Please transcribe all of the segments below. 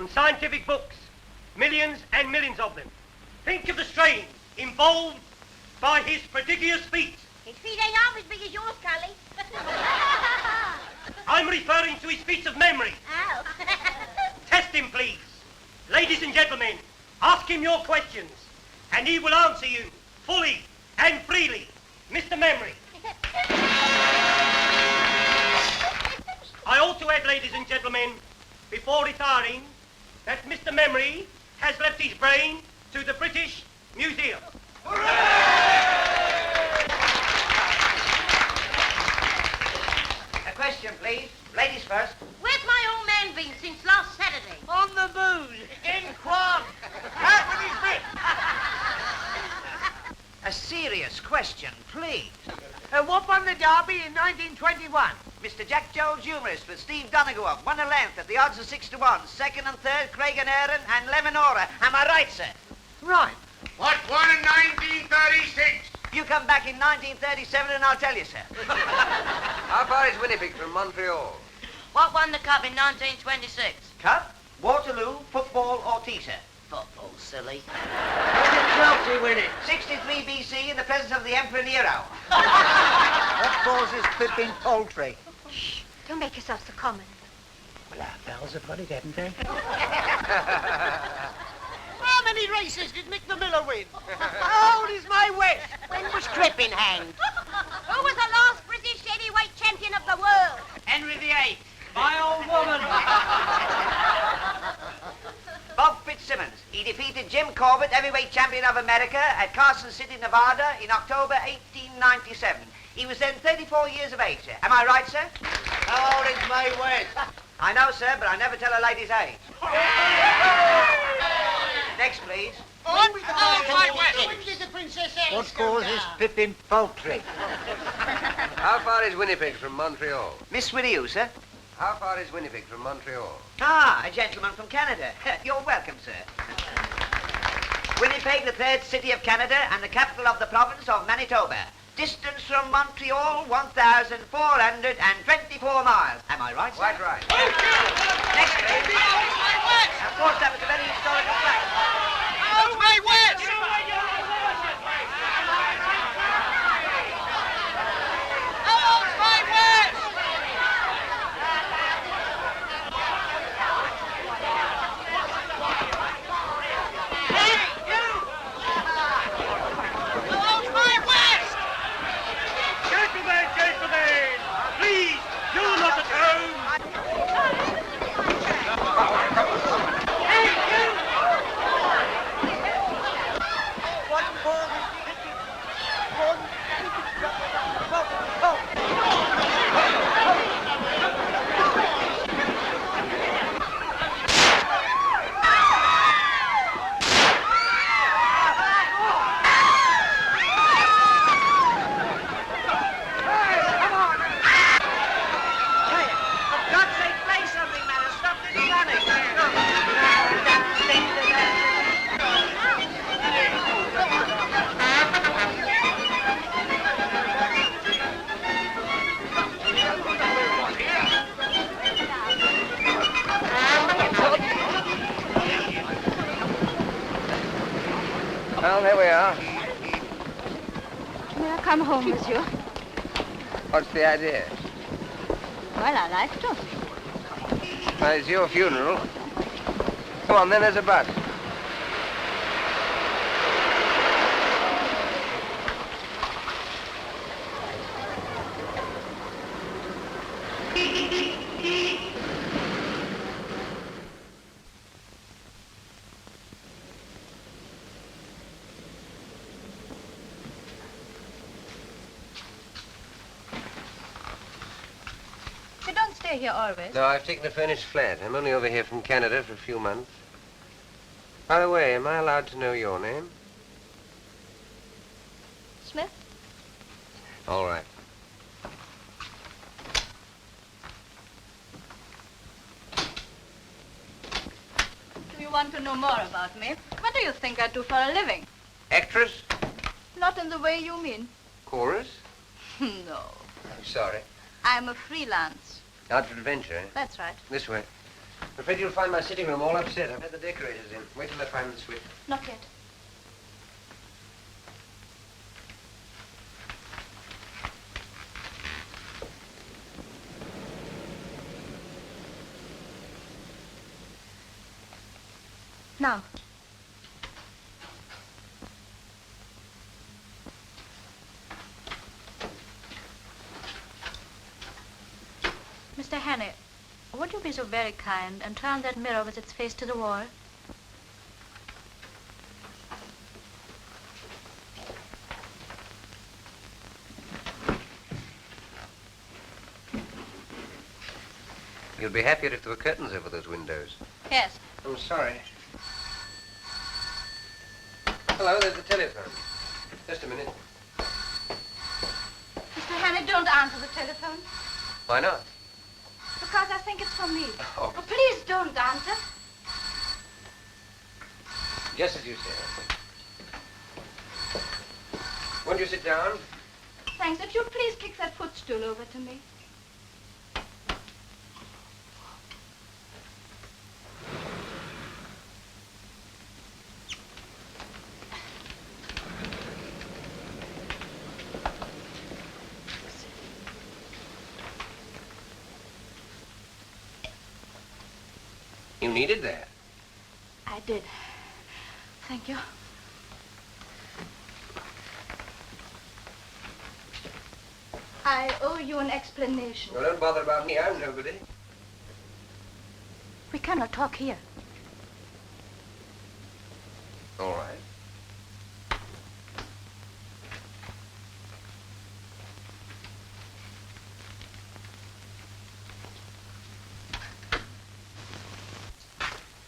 Scientific books, millions and millions of them. Think of the strain involved by his prodigious feet. His feet ain't half as big as yours, Cully. I'm referring to his feats of memory. Oh. Test him, please. Ladies and gentlemen, ask him your questions, and he will answer you fully and freely. Mr. Memory. I ought to add, ladies and gentlemen, before retiring, that Mr. Memory has left his brain to the British Museum. A question, please. Ladies first. Where's my old man been since last Saturday? On the booze, in quad. Out with his bit. A serious question, please. What won the Derby in 1921? Mr. Jack Jones, humorist, with Steve Donegal, won a length at the odds of 6-1. Second and third, Craig and Aaron and Lemonora. Am I right, sir? Right. What won in 1936? You come back in 1937 and I'll tell you, sir. How far is Winnipeg from Montreal? What won the Cup in 1926? Cup, Waterloo, football or tea, sir? Football, silly. When did Chelsea win it? 63 BC in the presence of the Emperor Nero. What causes Pippin poultry? Shh, don't make yourself so common. Well, our bells have got it, haven't they? How many races did Mick the Miller win? How old is my West? When was Crippen hanged? Who was the last British heavyweight champion of the world? Henry VIII. My old woman. Bob Fitzsimmons. He defeated Jim Corbett, heavyweight champion of America, at Carson City, Nevada, in October 1897. He was then 34 years of age, sir. Am I right, sir? How old is Mae West? I know, sir, but I never tell a lady's age. Next, please. When did the Princess Alice What causes Pippin poultry? How far is Winnipeg from Montreal? Miss with you, sir. How far is Winnipeg from Montreal? Ah, a gentleman from Canada. You're welcome, sir. Winnipeg, the third city of Canada and the capital of the province of Manitoba. Distance from Montreal, 1,424 miles. Am I right, sir? Quite right. Next, please. Of course, that was a very historical fact. How's Mae West? How's Mae West? Hey, you! How's Mae West? Gentlemen, please, you're not at home. Hey, you! Well, there we are. May I come home with you? What's the idea? Well, I like to. Well, it's your funeral. Come on, then, there's a bus. You don't stay here always. No, I've taken a furnished flat. I'm only over here from Canada for a few months. By the way, am I allowed to know your name? Smith? All right. Do you want to know more about me? What do you think I do for a living? Actress? Not in the way you mean. Chorus? No. I'm sorry. I'm a freelance. Out for adventure, eh? That's right. This way. I'm afraid you'll find my sitting room all upset. I've had the decorators in. Wait till I find the switch. Not yet. Now. Mr. Hannay, would you be so very kind and turn that mirror with its face to the wall? You'll be happier if there were curtains over those windows. Yes. I'm sorry. Hello, there's the telephone. Just a minute. Mr. Hannay, don't answer the telephone. Why not? Because I think it's from me. Oh. Oh, please don't answer. Just as you say. Won't you sit down? Thanks. Would you please kick that footstool over to me? You needed that. I did. Thank you. I owe you an explanation. Well, don't bother about me. I'm nobody. We cannot talk here. All right.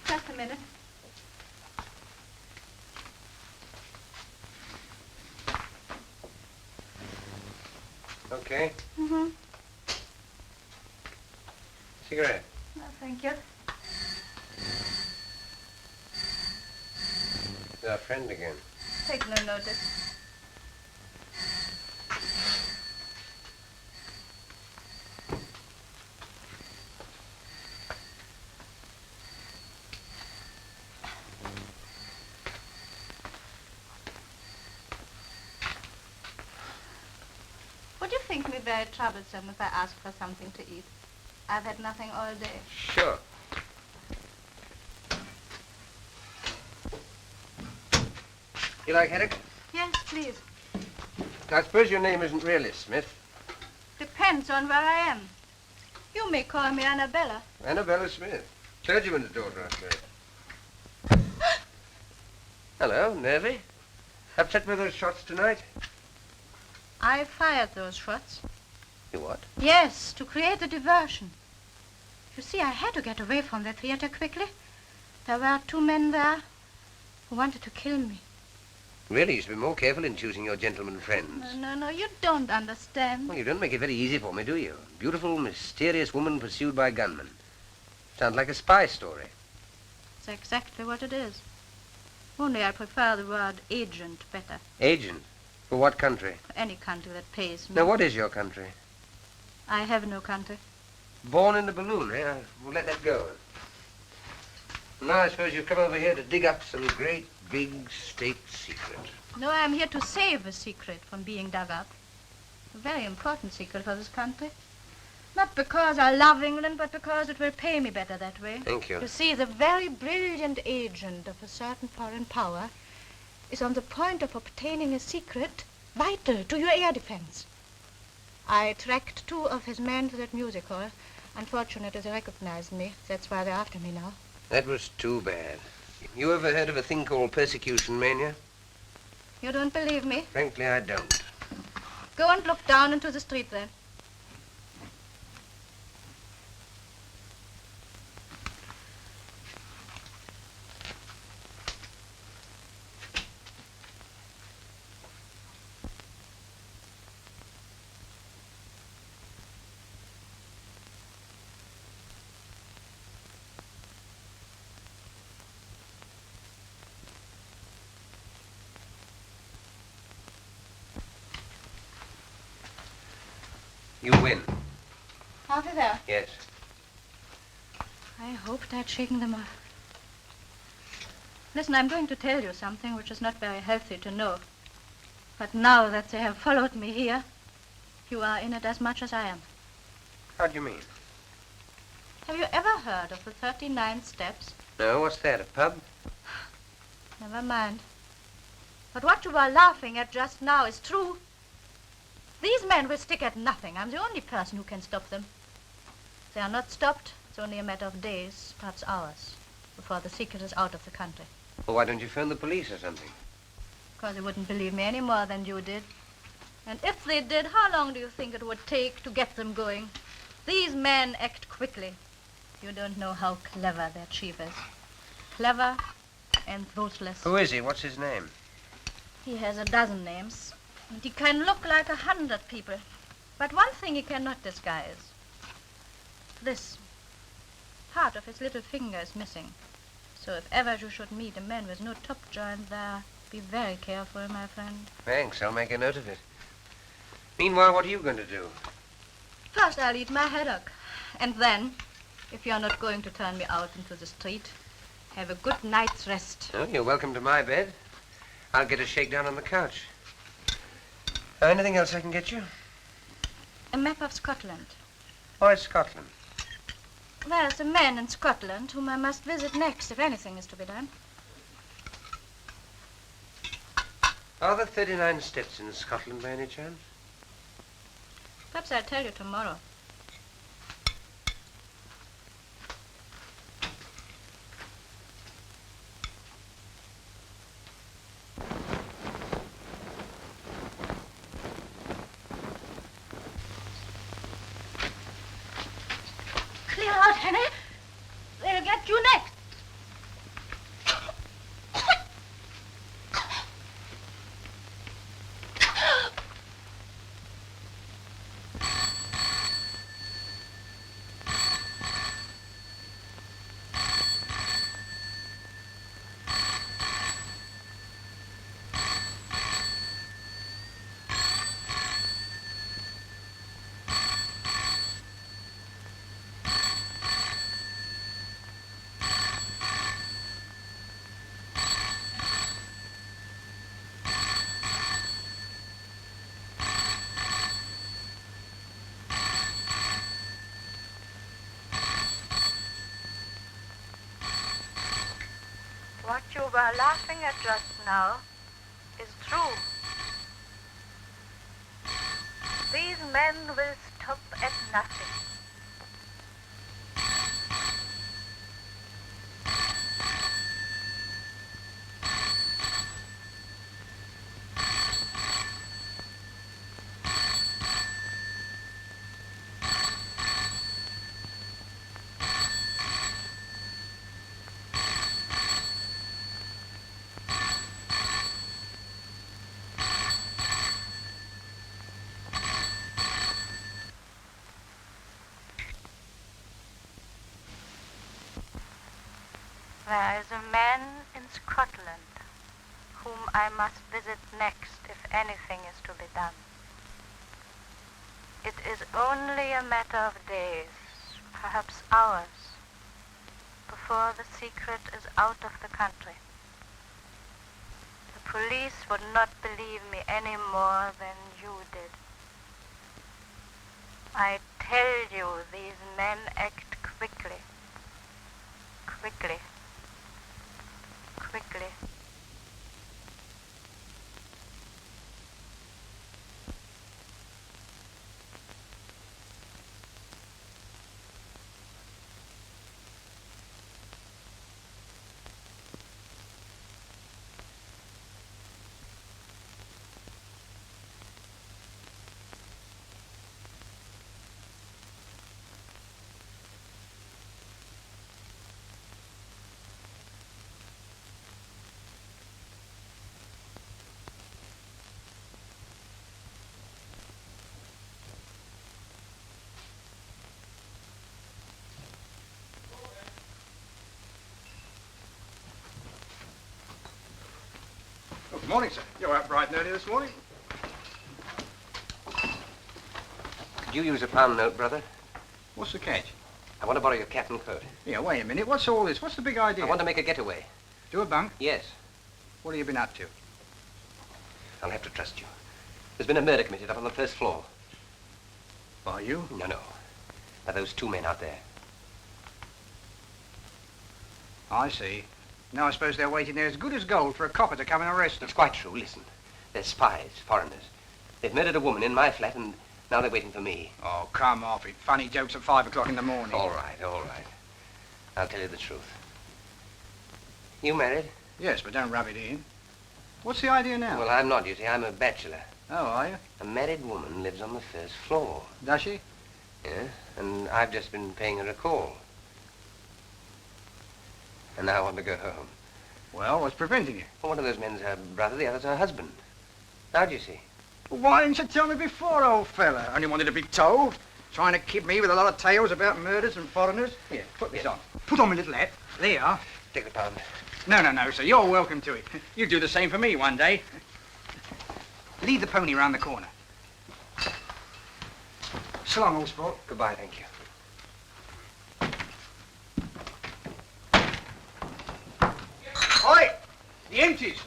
Just a minute. Okay. Mm-hmm. Cigarette. No, thank you. It's our friend again. Take no notice. Would you think me very troublesome if I asked for something to eat? I've had nothing all day. Sure. You like haddock? Yes, please. I suppose your name isn't really Smith. Depends on where I am. You may call me Annabella. Annabella Smith. Clergyman's daughter, I suppose. Hello, nervy? Upset with those shots tonight? I fired those shots. You what? Yes, to create a diversion. You see, I had to get away from the theater quickly. There were 2 men there who wanted to kill me. Really, you should be more careful in choosing your gentleman friends. No, you don't understand. Well, you don't make it very easy for me, do you? Beautiful, mysterious woman pursued by gunmen. Sounds like a spy story. It's exactly what it is. Only I prefer the word agent better. Agent? For what country? For any country that pays me. Now, what is your country? I have no country. Born in a balloon, eh? We'll let that go. Now I suppose you've come over here to dig up some great big state secret. No, I'm here to save a secret from being dug up. A very important secret for this country. Not because I love England, but because it will pay me better that way. Thank you. You see, the very brilliant agent of a certain foreign power is on the point of obtaining a secret vital to your air defense. I tracked 2 of his men to that music hall. Unfortunately, they recognized me. That's why they're after me now. That was too bad. You ever heard of a thing called persecution mania? You don't believe me? Frankly, I don't. Go and look down into the street then. You win. Over there. Yes. I hoped I'd shaken them off. Listen, I'm going to tell you something which is not very healthy to know. But now that they have followed me here, you are in it as much as I am. How do you mean? Have you ever heard of the 39 steps? No, what's that, a pub? Never mind. But what you were laughing at just now is true. These men will stick at nothing. I'm the only person who can stop them. If they are not stopped, it's only a matter of days, perhaps hours, before the secret is out of the country. Well, why don't you phone the police or something? Because they wouldn't believe me any more than you did. And if they did, how long do you think it would take to get them going? These men act quickly. You don't know how clever their chief is. Clever and ruthless. Who is he? What's his name? He has a dozen names. And he can look like 100 people. But one thing he cannot disguise. This. Part of his little finger is missing. So if ever you should meet a man with no top joint there, be very careful, my friend. Thanks, I'll make a note of it. Meanwhile, what are you going to do? First I'll eat my haddock. And then, if you're not going to turn me out into the street, have a good night's rest. Oh, you're welcome to my bed. I'll get a shakedown on the couch. Anything else I can get you? A map of Scotland. Why Scotland? There's a man in Scotland whom I must visit next if anything is to be done. Are there 39 steps in Scotland by any chance? Perhaps I'll tell you tomorrow. Clear out, Hannay. They'll get you next. What you were laughing at just now is true. These men will stop at nothing. There is a man in Scotland whom I must visit next if anything is to be done. It is only a matter of days, perhaps hours, before the secret is out of the country. The police would not believe me any more than you did. I tell you, these men act quickly. Quickly. Quickly. Good morning, sir. You're out bright and early this morning. Could you use a pound note, brother? What's the catch? I want to borrow your cap and coat. Yeah, wait a minute. What's all this? What's the big idea? I want to make a getaway. Do a bunk? Yes. What have you been up to? I'll have to trust you. There's been a murder committed up on the first floor. By you? No. By those two men out there. I see. Now I suppose they're waiting there as good as gold for a copper to come and arrest them. It's quite true. Listen. They're spies, foreigners. They've murdered a woman in my flat, and now they're waiting for me. Oh, come off it. Funny jokes at 5 o'clock in the morning. All right. I'll tell you the truth. You married? Yes, but don't rub it in. What's the idea now? Well, I'm not, you see. I'm a bachelor. Oh, are you? A married woman lives on the first floor. Does she? Yeah, and I've just been paying her a call. And now I want to go home. Well, what's preventing you? Well, one of those men's her brother, the other's her husband. How do you see? Well, why didn't you tell me before, old fella? Only wanted to be told. Trying to kid me with a lot of tales about murders and foreigners. Here, put this on. Put on my little hat. There you are. Take the pound. No, sir. You're welcome to it. You do the same for me one day. Lead the pony round the corner. So long, old sport. Goodbye, thank you. Oi! The empties.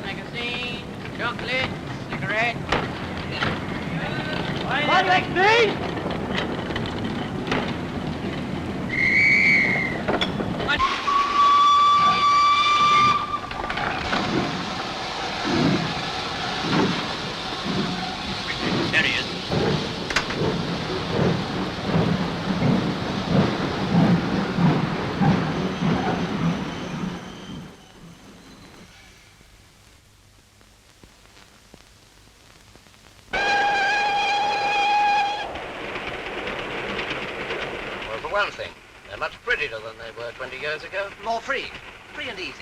Magazine, chocolate, cigarette. One like me? There he is. Well, for one thing, they're much prettier than they were 20 years ago. More free. Free and easy.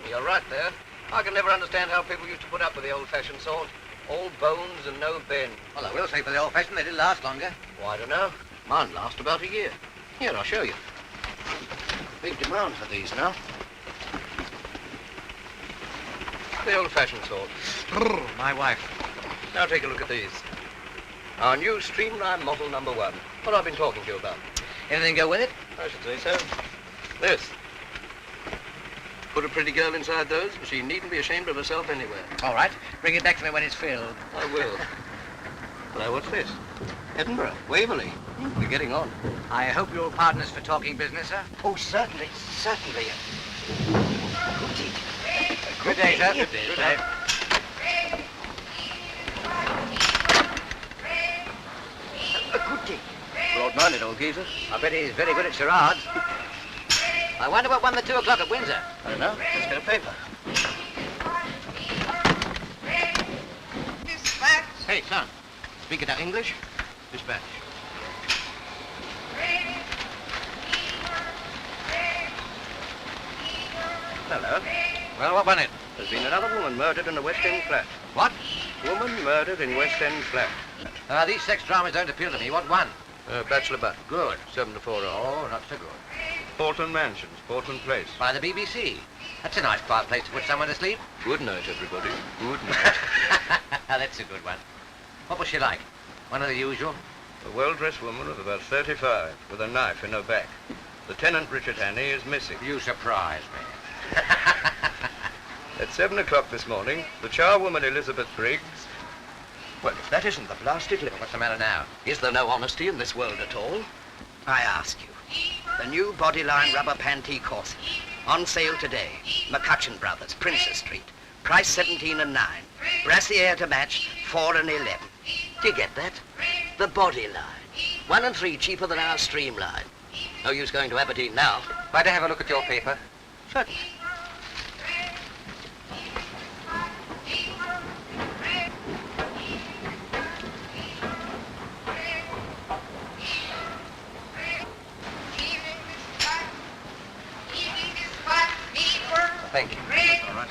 You're right there. I can never understand how people used to put up with the old-fashioned sort. All bones and no bend. Well, I will say for the old-fashioned, they did last longer. Well, I don't know. Mine last about a year. Here, I'll show you. Big demand for these now. The old-fashioned sort. My wife. Now take a look at these. Our new streamline model number 1. What I've been talking to you about. Anything go with it? I should say so. This. Put a pretty girl inside those, and she needn't be ashamed of herself anywhere. All right. Bring it back to me when it's filled. I will. Now, what's this? Edinburgh, Waverley. We're getting on. I hope you're partners for talking business, sir. Oh, certainly. Good day, sir. Good day. Broad-minded old geezer. I bet he's very good at charades. I wonder what won the 2 o'clock at Windsor. I don't know. Let's get a paper. Dispatch. Hey, son. Speaking of English, dispatch. Hello. Well, what won it? There's been another woman murdered in the West End flat. What? Woman murdered in West End flat. These sex dramas don't appeal to me. What won? Bachelor butt. Good. 7 to 4 hours. Oh, not so good. Portland Mansions, Portland Place. By the BBC. That's a nice quiet place to put someone to sleep. Good night, everybody. Good night. That's a good one. What was she like? One of the usual? A well-dressed woman of about 35, with a knife in her back. Lieutenant Richard Hannay is missing. You surprise me. At 7 o'clock this morning, the charwoman Elizabeth Briggs... Well, if that isn't the blasted limit. What's the matter now? Is there no honesty in this world at all? I ask you. The new Bodyline rubber panty corset. On sale today. McCutcheon Brothers, Princess Street. Price 17 and 9. Brassiere to match, 4 and 11. Do you get that? The Bodyline. 1 and 3 cheaper than our Streamline. No use going to Aberdeen now. Might I have a look at your paper? Certainly. Thank you. All right.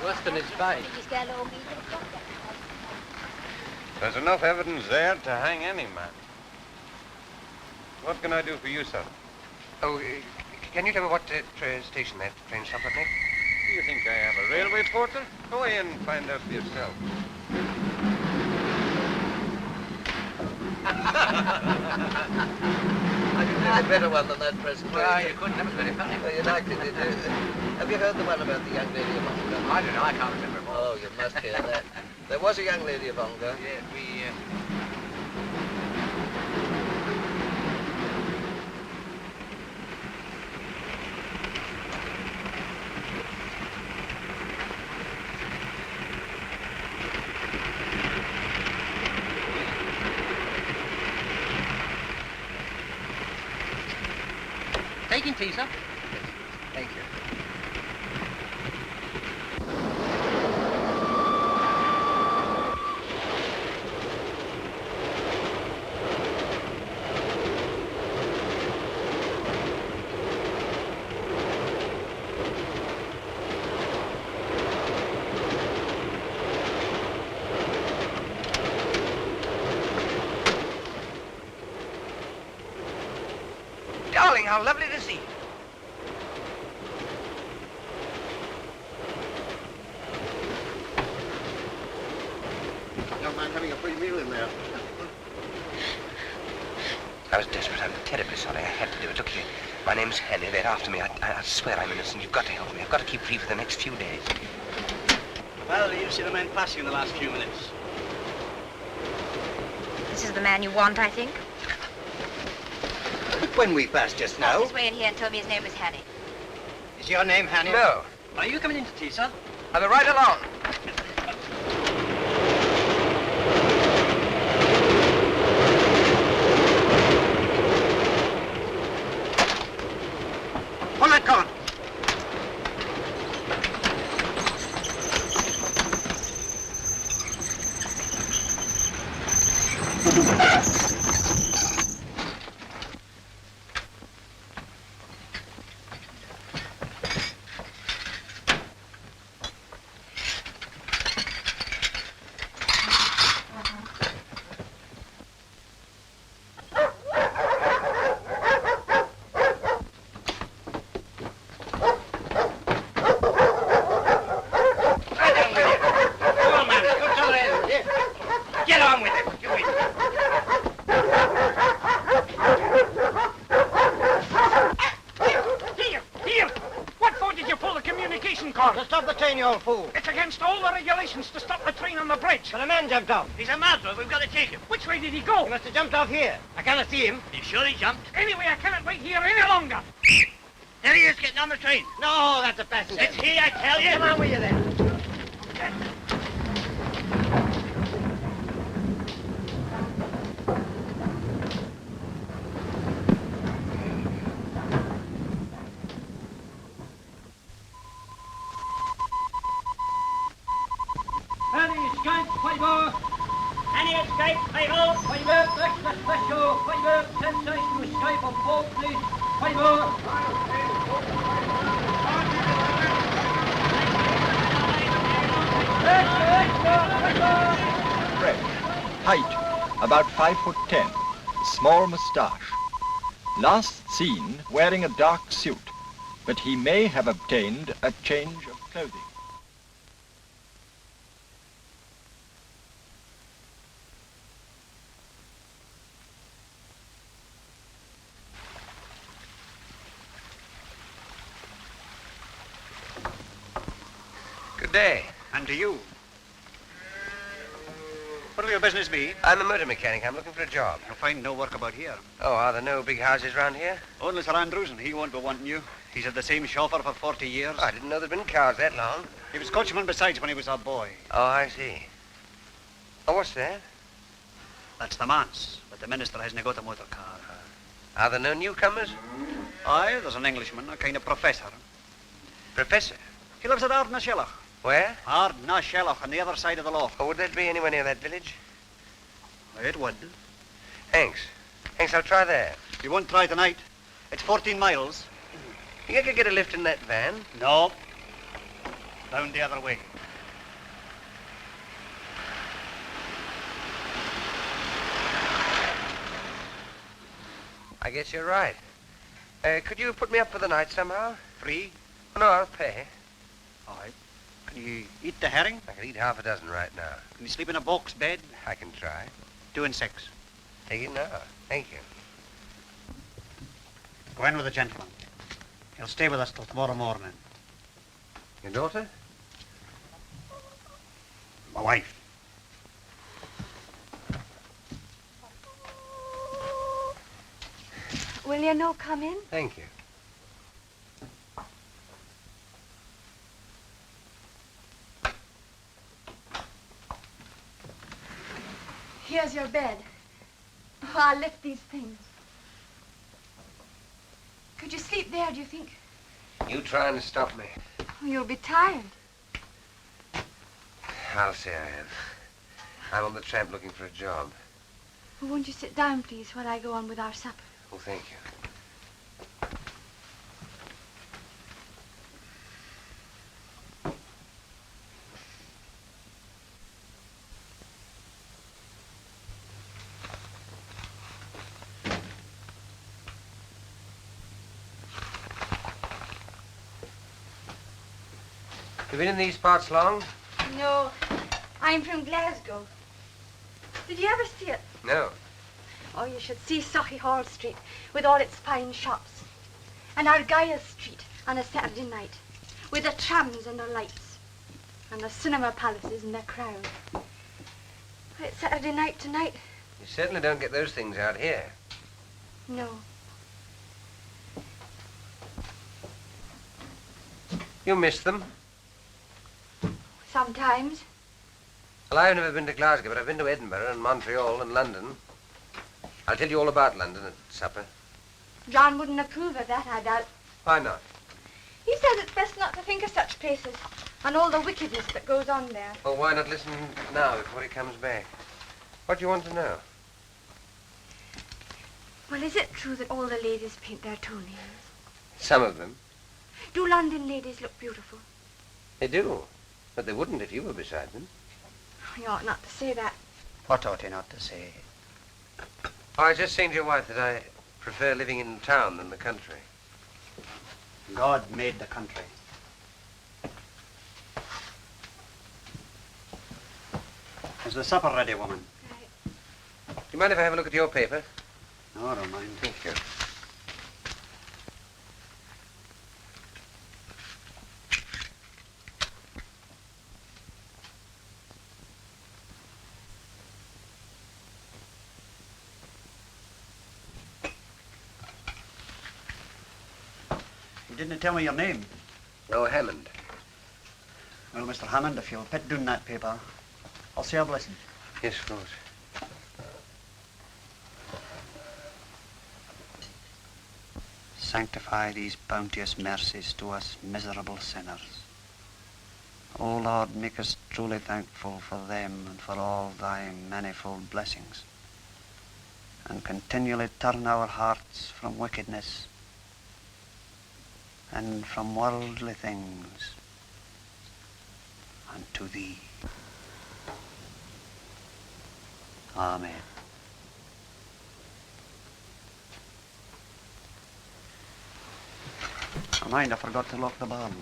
Worse than his face. There's enough evidence there to hang any man. What can I do for you, sir? Oh, can you tell me what station that train stopped at next? Do you think I am a railway porter? Go away and find out for yourself. I didn't have a better one than that present. Well, you couldn't. That was very funny. Well, you liked it, did you? Have you heard the one about the young lady of Ongar? I don't know. I can't remember it all. Oh, you must hear that. There was a young lady of Ongar. Yes, we... Taking tea, sir? Thank you. Darling, how lovely to see you. Don't mind having a free meal in there. I was desperate. I'm terribly sorry. I had to do it. Look here. My name's Hannay. They're after me. I swear I'm innocent. You've got to help me. I've got to keep free for the next few days. Well, you've seen a man passing in the last few minutes. This is the man you want, I think. When we passed just now. This way in here and told me his name was Hannay. Is your name Hannay? No. Are you coming in to tea, sir? I'll be right along. On that card. To stop the train on the bridge. But a man jumped off. He's a murderer. We've got to take him. Which way did he go? He must have jumped off here. I cannot see him. Are you sure he jumped? Anyway, I cannot wait here any longer. There he is getting on the train. No, that's a passenger. It's he, I tell you. Come on with you then. Hannay escape, Fiver. Hannay escape, Fiver. Fiver, breakfast special. Fiver, sensation to escape on board, please. Breadth. Height, about 5'10". Small moustache. Last seen wearing a dark suit, but he may have obtained a change of clothing. Good day. And to you. What'll your business be? I'm a motor mechanic. I'm looking for a job. You'll find no work about here. Oh, are there no big houses round here? Only Sir Andrews, and he won't be wanting you. He's had the same chauffeur for 40 years. Oh, I didn't know there'd been cars that long. He was coachman besides when he was a boy. Oh, I see. Oh, what's that? That's the manse, but the minister hasn't got a motor car. Are there no newcomers? Aye, there's an Englishman, a kind of professor. Professor? He lives at Ardnashellach. Where? Ardnashellach, on the other side of the loch. Oh, would that be anywhere near that village? It would. Thanks. Thanks, I'll try there. You won't try tonight. It's 14 miles. You could get a lift in that van? No. Down the other way. I guess you're right. Could you put me up for the night somehow? Free? Oh, no, I'll pay. All right. Can you eat the herring? I could eat half a dozen right now. Can you sleep in a box bed? I can try. 2 and 6. Take it now. Thank you. Glen with the gentleman. He'll stay with us till tomorrow morning. Your daughter? My wife. Will you no come in? Thank you. Here's your bed. Oh, I'll lift these things. Could you sleep there, do you think? You trying to stop me? Oh, you'll be tired. I'll say I am. I'm on the tramp looking for a job. Well, won't you sit down, please, while I go on with our supper? Oh, thank you. You been in these parts long? No, I'm from Glasgow. Did you ever see it? No. Oh, you should see Sochi Hall Street with all its fine shops. And Argyll Street on a Saturday night with the trams and the lights and the cinema palaces and their crowd. It's Saturday night tonight. You certainly don't get those things out here. No. You miss them? Sometimes. Well, I've never been to Glasgow, but I've been to Edinburgh and Montreal and London. I'll tell you all about London at supper. John wouldn't approve of that, I doubt. Why not? He says it's best not to think of such places and all the wickedness that goes on there. Well, why not listen now before he comes back? What do you want to know? Well, is it true that all the ladies paint their toenails? Some of them. Do London ladies look beautiful? They do, but they wouldn't if you were beside them. You ought not to say that. What ought he not to say? Oh, I was just saying to your wife that I prefer living in town than the country. God made the country. Is the supper ready, woman? Do you mind if I have a look at your paper? No, I don't mind. Thank you. You didn't tell me your name. Oh, Hammond. Well, Mr. Hammond, if you'll put down that paper, I'll say a blessing. Yes, of course. Sanctify these bounteous mercies to us miserable sinners. O Lord, make us truly thankful for them and for all thy manifold blessings, and continually turn our hearts from wickedness and from worldly things unto thee. Amen. Oh, mind, I forgot to lock the barn.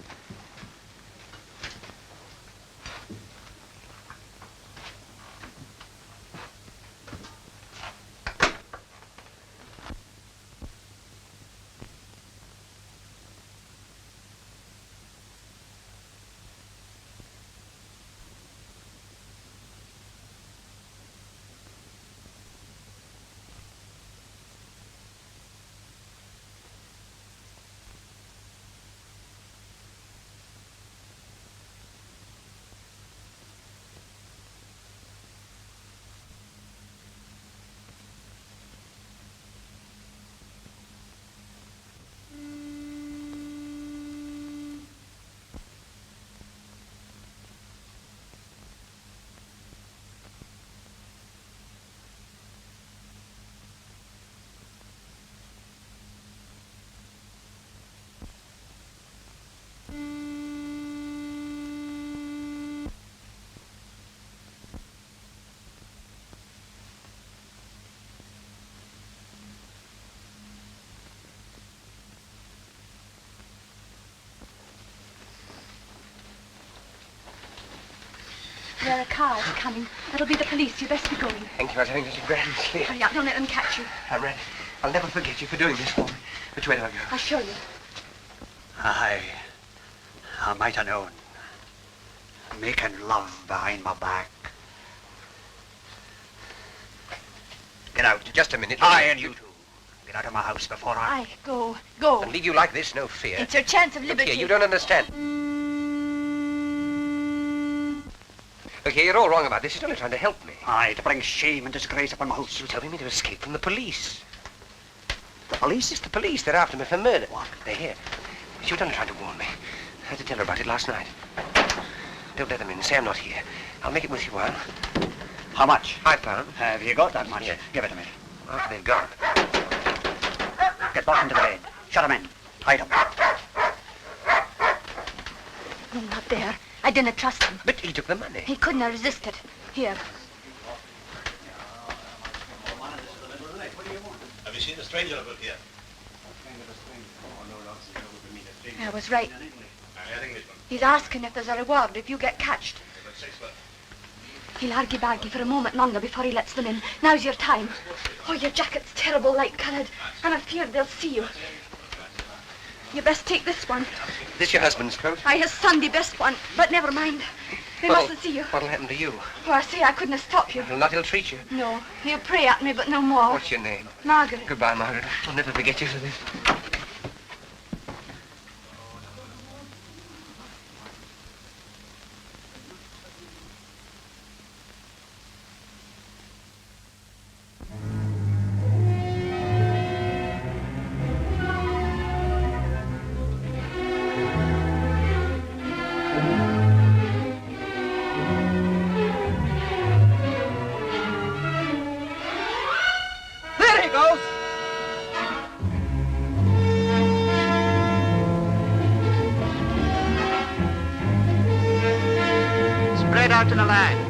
There are cars coming. It'll be the police. You best be going. Thank you. I was having such a grand sleep. Hurry up. Don't let them catch you. I'm ready. I'll never forget you for doing this for me. Which way do I go? I'll show you. I might have known. Making love behind my back. Get out. Just a minute. I and you two. Get out of my house before I... Go. I'll leave you like this, no fear. It's your chance of Look liberty. here, you don't understand. Look here, you're all wrong about this. You're only trying to help me. Aye, to bring shame and disgrace upon my house. You're telling me to escape from the police. The police? It's the police. They're after me for murder. What? They're here. She was only trying to warn me. I had to tell her about it last night. Don't let them in. Say I'm not here. I'll make it with you a while. How much? £5. Have you got that much? Yes. Give it to me. After they've gone. Get back into the bed. Shut them in. Hide them. No, not there. I didn't trust him. But he took the money. He couldn't have resisted. Here. Have you seen a stranger about here? I was right. I think this one. He's asking if there's a reward if you get catched. About 6 foot. He'll argy-bargy for a moment longer before he lets them in. Now's your time. Oh, your jacket's terrible light-coloured. I'm afeard they'll see you. You best take this one. This your husband's coat? I his Sunday best one, but never mind. They mustn't see you. What'll happen to you? Oh, I say I couldn't have stopped you. He'll not ill-treat you. No, he'll pray at me, but no more. What's your name? Margaret. Goodbye, Margaret. I'll never forget you for this. Spread out in a line.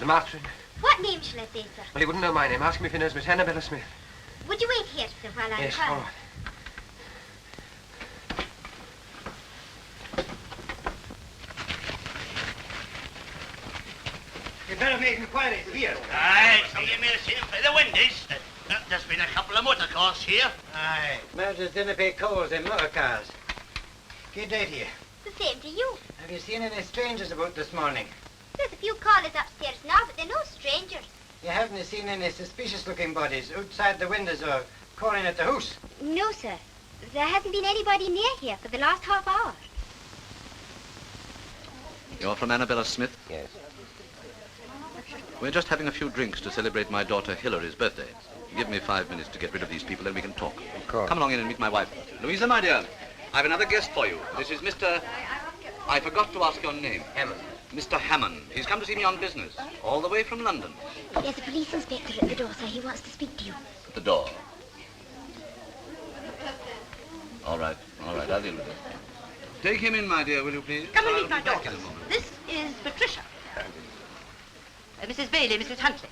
Martin. What name shall I say, sir? Well, he wouldn't know my name. Ask him if he knows Miss Annabella Smith. Would you wait here, sir, while I Yes, inquire? all right. You'd better make inquiries here. Aye, somebody may have seen him through the windows. There's been a couple of motor cars here. Aye. Murders didn't pay calls in motor cars. Good day to you. The same to you. Have you seen any strangers about this morning? There's a few callers upstairs now, but they're no strangers. You haven't seen any suspicious-looking bodies outside the windows or calling at the house? No, sir. There hasn't been anybody near here for the last half hour. You're from Annabella Smith? Yes. We're just having a few drinks to celebrate my daughter Hillary's birthday. Give me 5 minutes to get rid of these people, then we can talk. Of course. Come along in and meet my wife. Louisa, my dear, I've another guest for you. This is Mr. I forgot to ask your name. Hammond. Mr. Hammond. He's come to see me on business, all the way from London. There's a police inspector at the door, sir. He wants to speak to you. At the door. All right, I'll deal with it. Take him in, my dear, will you please? Come and I'll meet my be back daughter. in a moment. This is Patricia. Mrs. Bailey, Mrs. Huntley.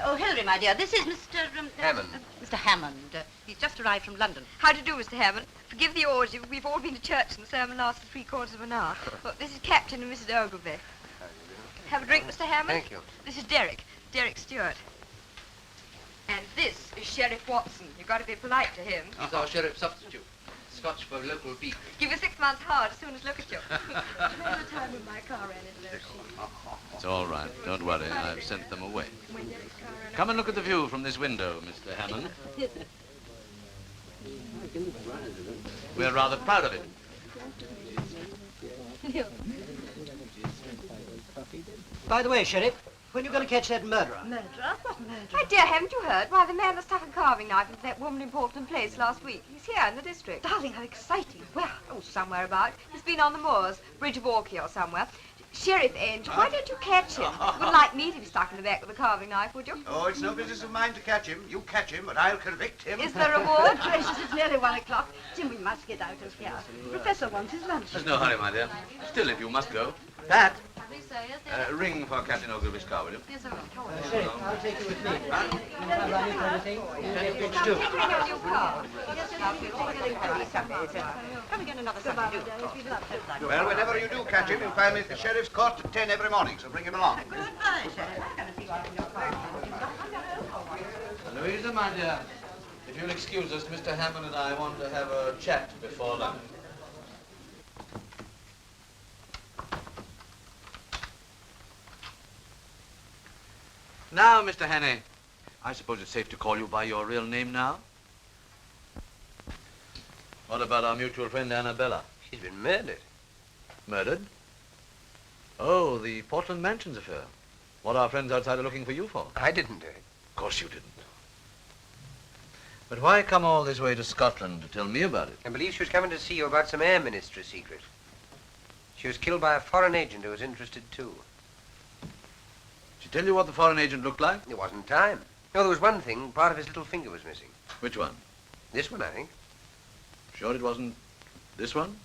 Oh, Hilary, my dear, this is Mr. Hammond. Mr. Hammond. He's just arrived from London. How do you do, Mr. Hammond? Forgive the orgy. We've all been to church and the sermon lasted 3/4 of an hour. Look, this is Captain and Mrs. Ogilvy. Have a drink, Mr. Hammond? Thank you. This is Derek Stewart. And this is Sheriff Watson. You've got to be polite to him. He's our sheriff substitute. Scotch for local beef. Give you 6 months hard as soon as look at you. Remember the time when my car ran into those sheep? It's all right. Don't worry. I've sent them away. Come and look at the view from this window, Mr. Hammond. We're rather proud of it. By the way, Sheriff, when are you going to catch that murderer? Murderer? What murderer? My dear, haven't you heard? Why, the man that stuck a carving knife into that woman in Portland Place last week. He's here in the district. Darling, how exciting. Where? Oh, somewhere about. He's been on the moors, Bridge of Orkney or somewhere. Sheriff Angel, why don't you catch him? Wouldn't like me to be stuck in the back with a carving knife, would you? Oh, it's no business of mine to catch him. You catch him, and I'll convict him. Is there a reward? Gracious, it's nearly 1 o'clock. Jim, we must get out of here. Professor wants his lunch. There's no hurry, my dear. Still, if you must go. Pat, ring for Captain Ogilvy's car, will you? Yes, sir. Sheriff, I'll take you with me. You have running for anything? It's too. Take him in your new car. Yes, yes, we'll take it. Come and get another supper, do. Well, whenever you do catch him, you'll find me at the sheriff's court at 10 every morning, so bring him along. Goodbye, Sheriff. Louisa, my dear, if you'll excuse us, Mr. Hammond and I want to have a chat before lunch. Now, Mr. Hannay, I suppose it's safe to call you by your real name now? What about our mutual friend Annabella? She's been murdered. Murdered? Oh, the Portland Mansions affair. What are our friends outside are looking for you for? I didn't do it. Of course you didn't. But why come all this way to Scotland to tell me about it? I believe she was coming to see you about some air ministry secret. She was killed by a foreign agent who was interested too. Did she tell you what the foreign agent looked like? There wasn't time. No, there was one thing. Part of his little finger was missing. Which one? This one, I think. Sure it wasn't this one?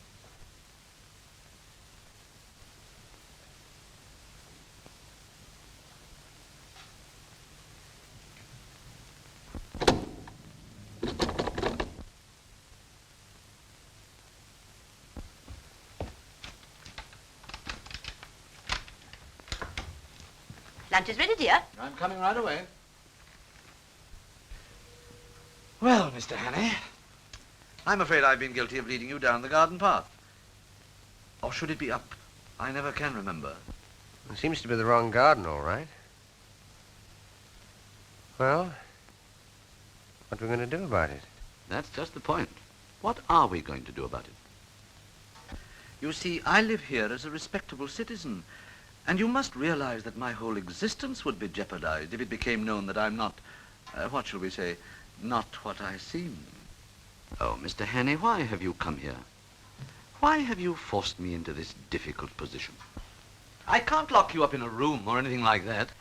Lunch is ready, dear. I'm coming right away. Well, Mr. Hannay, I'm afraid I've been guilty of leading you down the garden path. Or should it be up? I never can remember. It seems to be the wrong garden, all right. Well, what are we going to do about it? That's just the point. What are we going to do about it? You see, I live here as a respectable citizen, and you must realize that my whole existence would be jeopardized if it became known that I'm not, what shall we say, not what I seem. Oh, Mr. Hannay, why have you come here? Why have you forced me into this difficult position? I can't lock you up in a room or anything like that.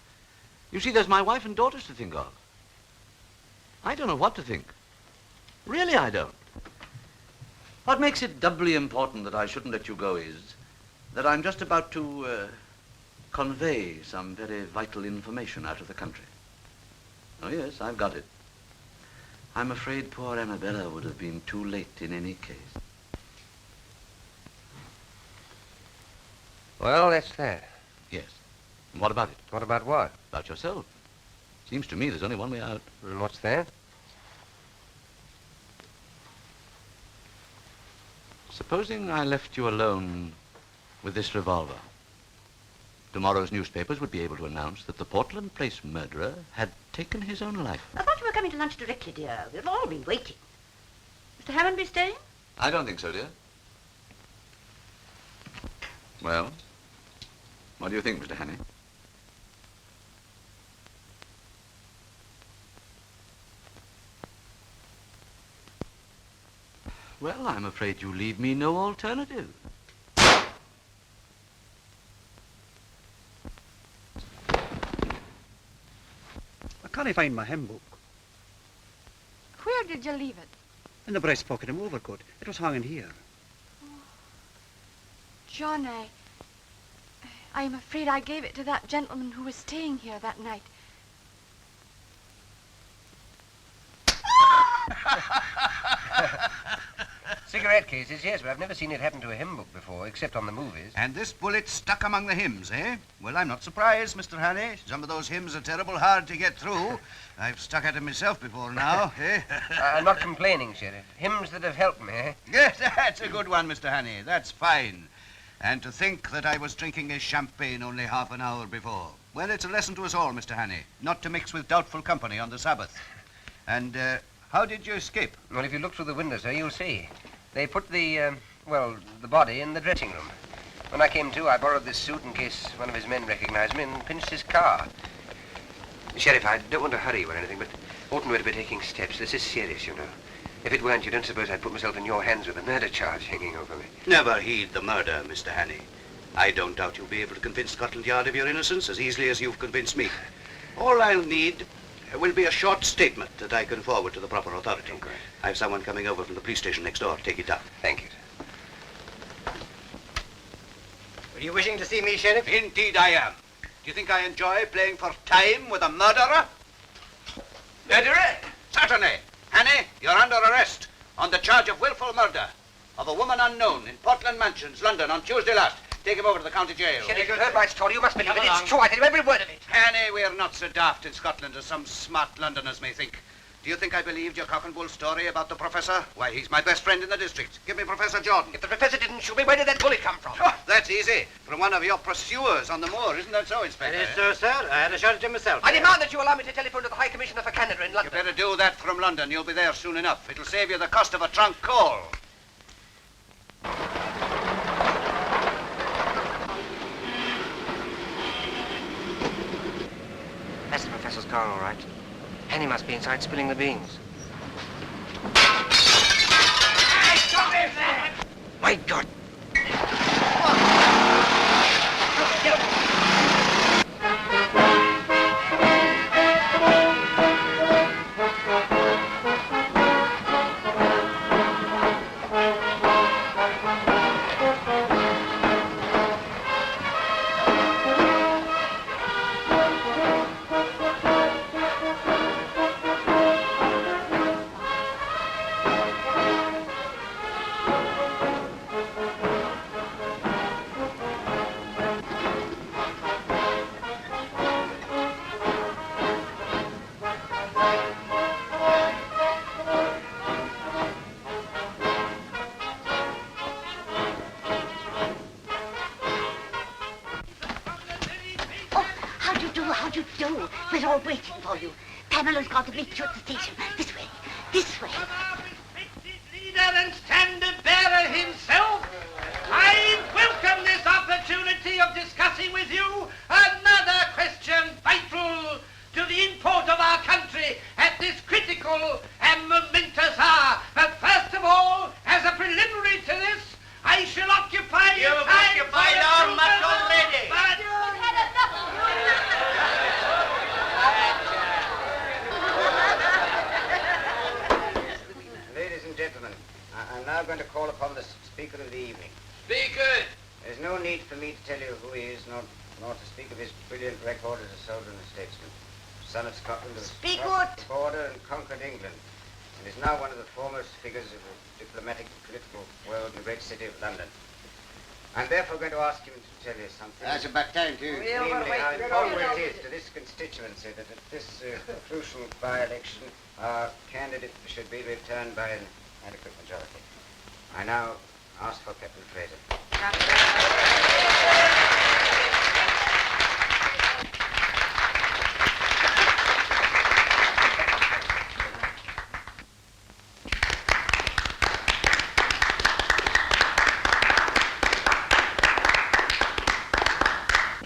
You see, there's my wife and daughters to think of. I don't know what to think. Really, I don't. What makes it doubly important that I shouldn't let you go is that I'm just about to convey some very vital information out of the country. Oh, yes, I've got it. I'm afraid poor Annabella would have been too late in any case. Well, that's that. Yes. And what about it? What about what? About yourself. Seems to me there's only one way out. And what's that? Supposing I left you alone with this revolver. Tomorrow's newspapers would be able to announce that the Portland Place murderer had taken his own life. I thought you were coming to lunch directly, dear. We've all been waiting. Mr. Hammond be staying? I don't think so, dear. Well, what do you think, Mr. Hannay? Well, I'm afraid you leave me no alternative. I can't find my hymn book. Where did you leave it? In the breast pocket of my overcoat. It was hanging here. John, I am afraid I gave it to that gentleman who was staying here that night. Cigarette cases, yes, but I've never seen it happen to a hymn book before, except on the movies. And this bullet stuck among the hymns, eh? Well, I'm not surprised, Mr. Hannay. Some of those hymns are terrible hard to get through. I've stuck at them myself before now, eh? I'm not complaining, Sheriff. Hymns that have helped me, eh? Yes, that's a good one, Mr. Hannay. That's fine. And to think that I was drinking a champagne only half an hour before. Well, it's a lesson to us all, Mr. Hannay, not to mix with doubtful company on the Sabbath. And, how did you escape? Well, if you look through the window, sir, you'll see. They put the body in the dressing room. When I came to, I borrowed this suit in case one of his men recognized me and pinched his car. Sheriff, I don't want to hurry you or anything, but oughtn't we to be taking steps? This is serious, you know. If it weren't, you don't suppose I'd put myself in your hands with a murder charge hanging over me. Never heed the murder, Mr. Hannay. I don't doubt you'll be able to convince Scotland Yard of your innocence as easily as you've convinced me. All I'll need will be a short statement that I can forward to the proper authority. Okay. I have someone coming over from the police station next door to take it down. Thank you, sir. Were you wishing to see me, Sheriff? Indeed I am. Do you think I enjoy playing for time with a murderer? Murderer? Certainly. Hannay, you're under arrest on the charge of willful murder of a woman unknown in Portland Mansions, London, on Tuesday last. Take him over to the county jail. Sheriff, you've heard my story. You must believe it. It's true. I tell you every word of it. Hannay, we're not so daft in Scotland as some smart Londoners may think. Do you think I believed your cock and bull story about the professor? Why, he's my best friend in the district. Give me Professor Jordan. If the professor didn't shoot me, where did that bullet come from? Oh, that's easy. From one of your pursuers on the moor. Isn't that so, Inspector? It is so, sir. I had a shot at him myself. I demand that you allow me to telephone to the High Commissioner for Canada in London. You better do that from London. You'll be there soon enough. It'll save you the cost of a trunk call. That's the professor's car, all right. Hannay must be inside spilling the beans. My God! How'd you do? We're all waiting for you. Pamela's got to meet you at the station. This way. This way. Leader and standard bearer himself, I welcome this opportunity of discussing with you another question vital to the import of our country at this critical and momentous hour. But first of all, as a preliminary to this, I shall occupy... You've occupied our much already. But... You've had enough. Ladies and gentlemen, I'm now going to call upon the speaker of the evening. Speaker! There's no need for me to tell you who he is, nor Nor to speak of his brilliant record as a soldier and a statesman. Son of Scotland, who Speak crossed out. the border and conquered England, and is now one of the foremost figures of the diplomatic and political world in the great city of London. I'm therefore going to ask him to tell you something. That's about time, too. Namely, how important it is to this constituency that at this crucial by-election, our candidate should be returned by an adequate majority. I now ask for Captain Fraser.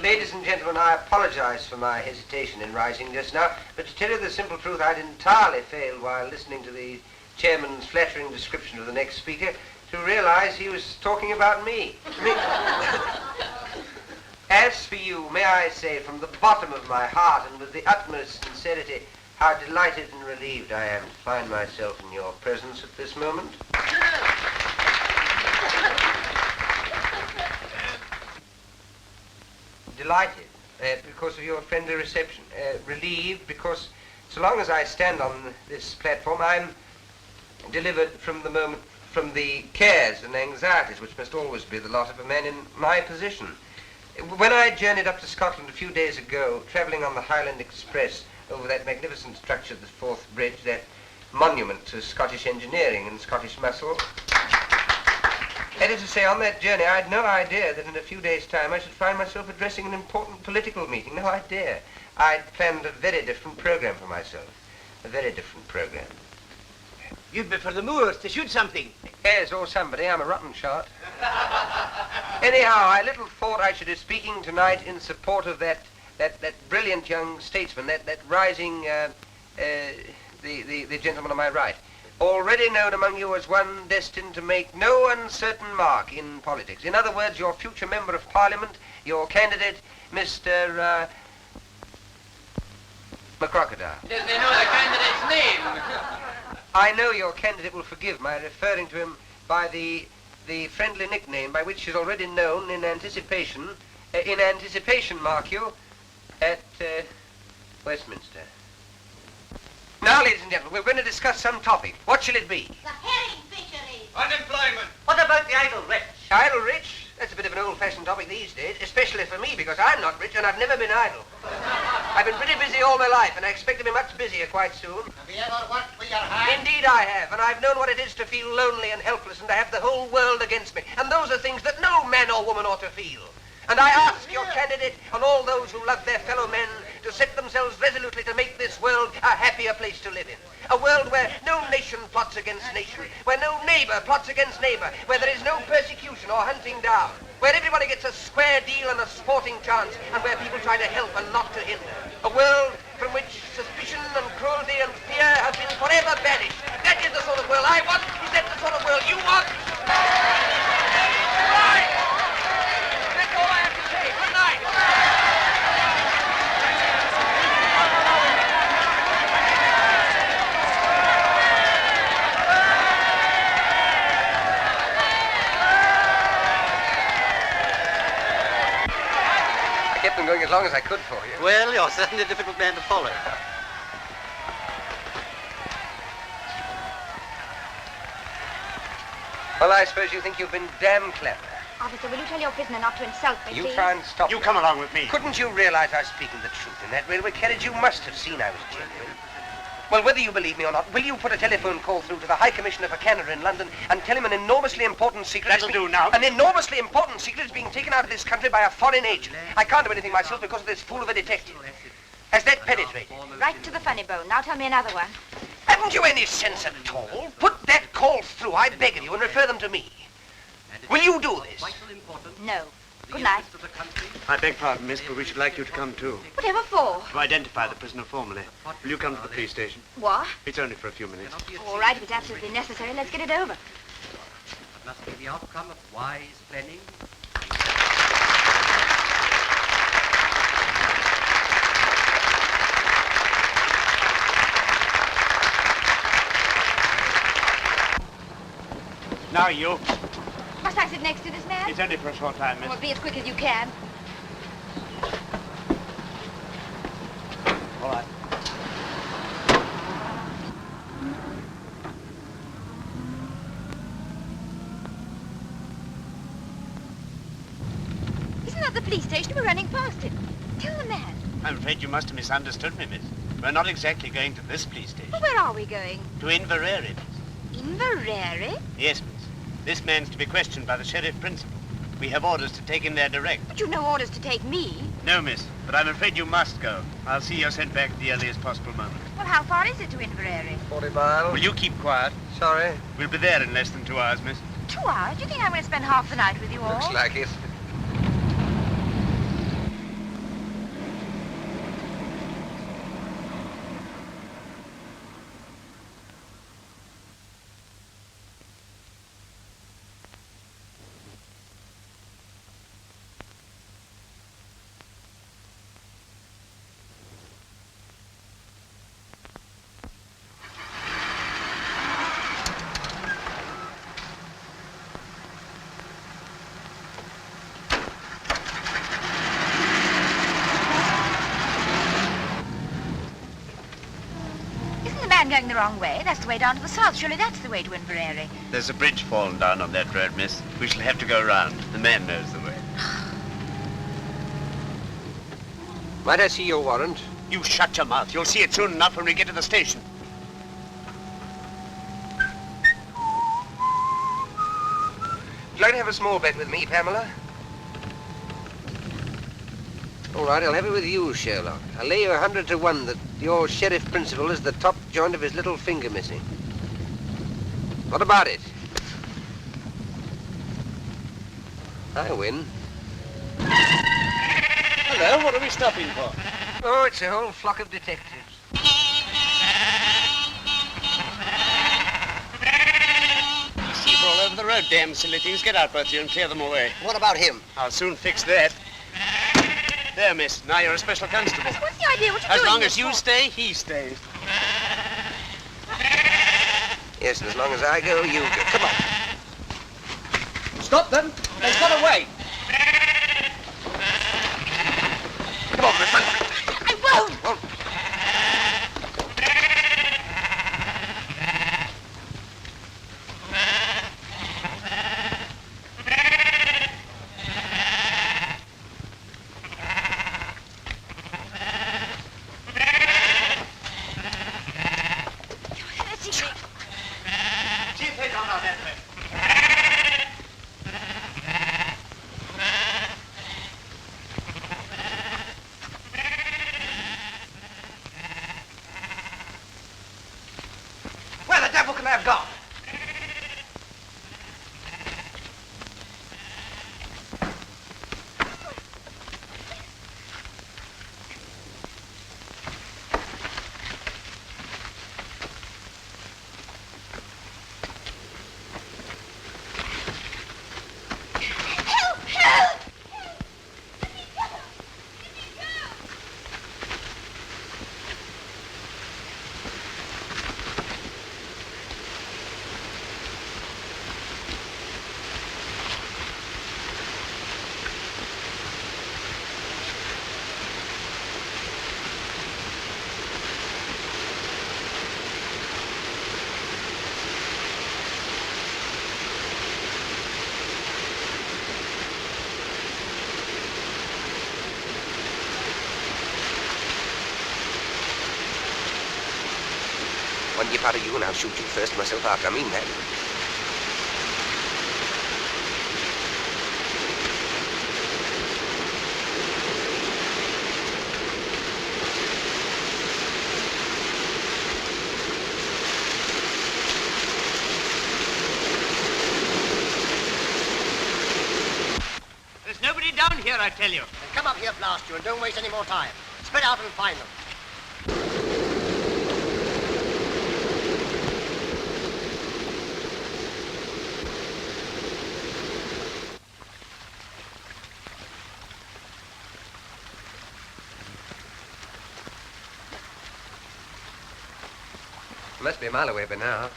Ladies and gentlemen, I apologize for my hesitation in rising just now, but to tell you the simple truth, I'd entirely failed while listening to the chairman's flattering description of the next speaker to realize he was talking about me. As for you, may I say from the bottom of my heart and with the utmost sincerity how delighted and relieved I am to find myself in your presence at this moment. Delighted because of your friendly reception. Relieved because so long as I stand on this platform, I'm delivered from the moment from the cares and anxieties which must always be the lot of a man in my position. When I journeyed up to Scotland a few days ago, travelling on the Highland Express over that magnificent structure, the Forth Bridge, that monument to Scottish engineering and Scottish muscle, that is to say, on that journey, I had no idea that in a few days' time I should find myself addressing an important political meeting. No idea. I'd planned a very different program for myself. A very different program. You'd be for the moors to shoot something. Yes, or somebody. I'm a rotten shot. Anyhow, I little thought I should be speaking tonight in support of that brilliant young statesman, that rising, the gentleman on my right. Already known among you as one destined to make no uncertain mark in politics. In other words, your future member of Parliament, your candidate, Mr. McCrocodile. Does they know the candidate's name? I know your candidate will forgive my referring to him by the friendly nickname by which he's already known in anticipation, mark you, at Westminster. Now, ladies and gentlemen, we're going to discuss some topic. What shall it be? The herring fisheries. Unemployment. What about the idle rich? Idle rich? That's a bit of an old-fashioned topic these days, especially for me, because I'm not rich and I've never been idle. I've been pretty busy all my life, and I expect to be much busier quite soon. Have you ever worked with your hands? Indeed I have, and I've known what it is to feel lonely and helpless and to have the whole world against me. And those are things that no man or woman ought to feel. And I ask your candidate and all those who love their fellow men to set themselves resolutely to make this world a happier place to live in. A world where no nation plots against nation, where no neighbor plots against neighbor, where there is no persecution or hunting down, where everybody gets a square deal and a sporting chance, and where people try to help and not to hinder. A world from which suspicion and cruelty and fear have been forever banished. That is the sort of world I want. Is that the sort of world you want? Right! That's all I have to say. Good night. I kept them going as long as I could for you. Well, you're certainly a difficult man to follow. Well, I suppose you think you've been damn clever. Officer, will you tell your prisoner not to insult me, You please? try and stop You me. come along with me. Couldn't you realize I was speaking the truth in that railway carriage? You must have seen I was genuine. Well, whether you believe me or not, will you put a telephone call through to the High Commissioner for Canada in London and tell him an enormously important secret... That'll do now. An enormously important secret is being taken out of this country by a foreign agent. I can't do anything myself because of this fool of a detective. Has that penetrated? Right to the funny bone. Now tell me another one. Haven't you any sense at all? Put that call through, I beg of you, and refer them to me. Will you do this? No. Good night. I beg pardon, miss, but we should like you to come too. Whatever for? To identify the prisoner formally. Will you come to the police station? What? It's only for a few minutes. All right, if it's absolutely necessary, let's get it over. It must be the outcome of wise planning. Now you. Must I sit next to this man? It's only for a short time, miss. Well, be as quick as you can. All right. Isn't that the police station? We're running past it. Tell the man. I'm afraid you must have misunderstood me, miss. We're not exactly going to this police station. Well, where are we going? To Inverary, miss. Inverary? Yes, miss. This man's to be questioned by the sheriff principal. We have orders to take him there direct. But you've no orders to take me. No, miss, but I'm afraid you must go. I'll see you're sent back at the earliest possible moment. Well, how far is it to Inverary? 40 miles. Will you keep quiet? Sorry. We'll be there in less than 2 hours, miss. 2 hours? Do you think I'm going to spend half the night with you all? Looks like it. Going the wrong way. That's the way down to the south. Surely that's the way to Inverary. There's a bridge fallen down on that road, miss. We shall have to go round. The man knows the way. Might I see your warrant? You shut your mouth. You'll see it soon enough when we get to the station. Would you like to have a small bet with me, Pamela? All right, I'll have it with you, Sherlock. I'll lay you 100 to 1 that your sheriff principal is the top joint of his little finger missing. What about it? I win. Hello, what are we stopping for? Oh, it's a whole flock of detectives. Sheep all over the road, damn silly things. Get out, both of you, and clear them away. What about him? I'll soon fix that. There, miss. Now you're a special constable. What's the idea? What are you As doing long this as you for? stay, he stays. Yes, and as long as I go, you go. Come on. Stop them. They've got away. Come on, Miss. I won't. Where the devil can they have gone? One dip out of you and I'll shoot you first, myself after. I mean that. There's nobody down here, I tell you. Come up here, blast you, and don't waste any more time. Spread out and find them. Must be a mile away by now.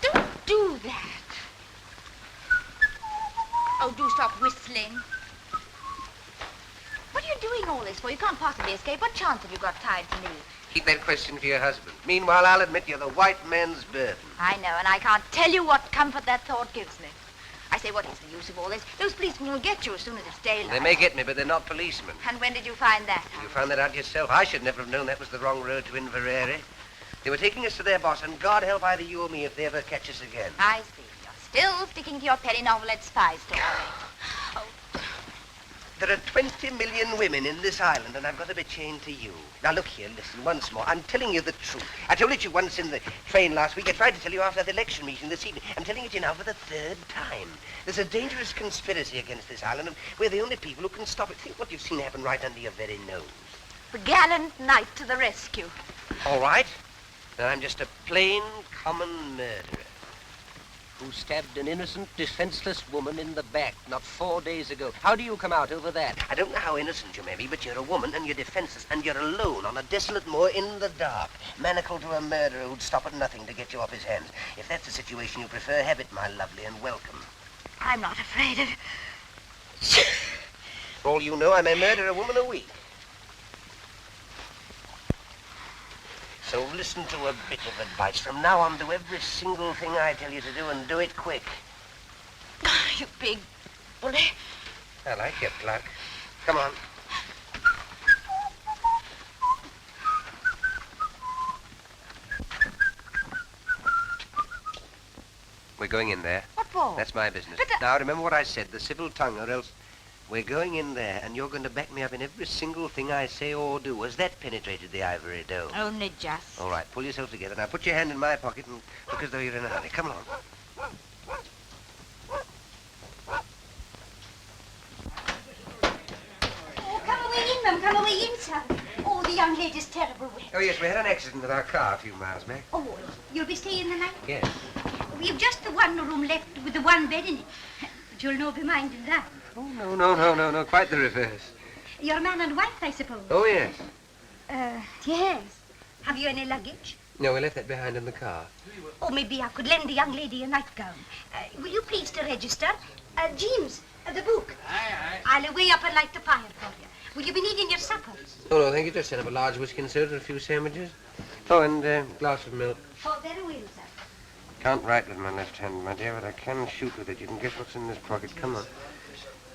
Don't do that. Oh, do stop whistling. What What are you doing all this for? You can't possibly escape. What chance have you got tied to me? Keep that question for your husband. Meanwhile, I'll admit you're the white man's burden. I know, and I can't tell you what comfort that thought gives me. I say, what is the use of all this? Those policemen will get you as soon as it's daylight. They may get me, but they're not policemen. And when did you find that out? You found that out yourself. I should never have known that was the wrong road to Inverary. They were taking us to their boss, and God help either you or me if they ever catch us again. I see. You're still sticking to your penny novelette spy story. There are 20 million women in this island, and I've got to be chained to you. Now, look here, listen, once more. I'm telling you the truth. I told it to you once in the train last week. I tried to tell you after the election meeting this evening. I'm telling it to you now for the third time. There's a dangerous conspiracy against this island, and we're the only people who can stop it. Think what you've seen happen right under your very nose. The gallant knight to the rescue. All right. Then I'm just a plain, common murderer who stabbed an innocent, defenseless woman in the back not 4 days ago. How do you come out over that? I don't know how innocent you may be, but you're a woman and you're defenseless and you're alone on a desolate moor in the dark, manacled to a murderer who'd stop at nothing to get you off his hands. If that's the situation you prefer, have it, my lovely, and welcome. I'm not afraid of... For all you know, I may murder a woman a week. So listen to a bit of advice. From now on, do every single thing I tell you to do, and do it quick. You big bully. I like your pluck. Come on. We're going in there. What for? That's my business. Now, remember what I said, the civil tongue, or else... We're going in there, and you're going to back me up in every single thing I say or do. Has that penetrated the ivory dome? Only just. All right, pull yourself together. Now, put your hand in my pocket and look as though you're in a hurry. Come along. Oh, come away in, Mum. Come away in, son. Oh, the young lady's terrible wet. Oh, yes, we had an accident with our car a few miles back. Oh, you'll be staying the night? Yes. We've just the one room left with the one bed in it. But you'll no be minding that. Oh, no. Quite the reverse. You're man and wife, I suppose. Oh, yes. Yes. Have you any luggage? No, we left that behind in the car. Oh, maybe I could lend the young lady a nightgown. Will you please to register? James, the book. Aye. I'll away up and light the fire for you. Will you be needing your supper? Oh, no, thank you. Just set up a large whiskey and soda and a few sandwiches. Oh, and a glass of milk. Oh, very well, sir. Can't write with my left hand, my dear, but I can shoot with it. You can guess what's in this pocket. Come on.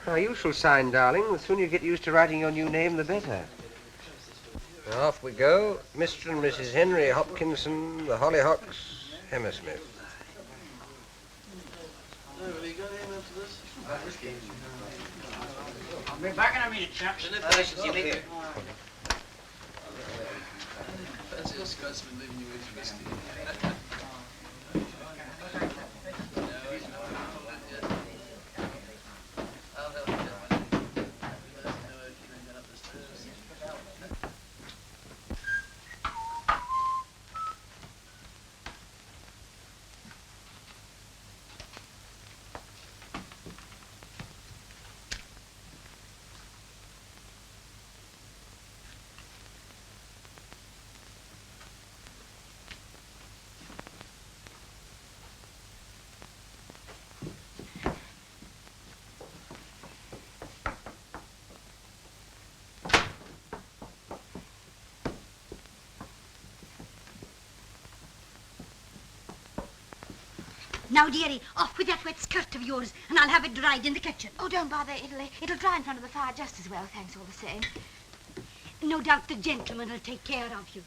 Oh, you shall sign, darling. The sooner you get used to writing your new name, the better. Now, off we go. Mr. and Mrs. Henry Hopkinson, the Hollyhocks, Hammersmith. I'll be back in a minute, chaps. Fancy a Scotsman leaving you with whiskey. Now, dearie, off with that wet skirt of yours, and I'll have it dried in the kitchen. Oh, don't bother. It'll dry in front of the fire just as well, thanks all the same. No doubt the gentleman will take care of you.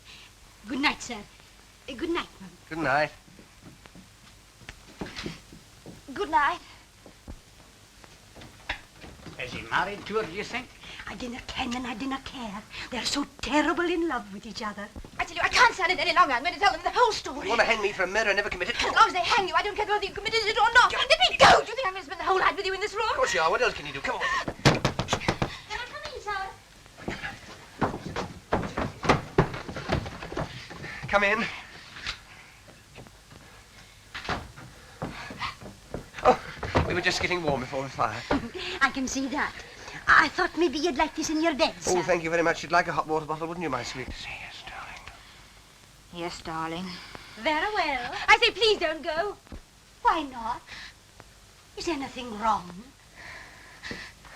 Good night, sir. Good night, Mum. Good night. Good night. Is he married to her, do you think? I dinna ken and I dinna care. They're so terrible in love with each other. I tell you, I can't stand it any longer. I'm going to tell them the whole story. You want to hang me for a murder I never committed? As long as they hang you, I don't care whether you committed it or not. Let me go. Do you think I'm going to spend the whole night with you in this room? Of course you are. What else can you do? Come on. Can I come in, sir? Come in. Oh, we were just getting warm before the fire. I can see that. I thought maybe you'd like this in your bed, sir. Oh, thank you very much. You'd like a hot water bottle, wouldn't you, my sweet? Say yes, darling. Yes, darling. Very well. I say, please don't go. Why not? Is anything wrong?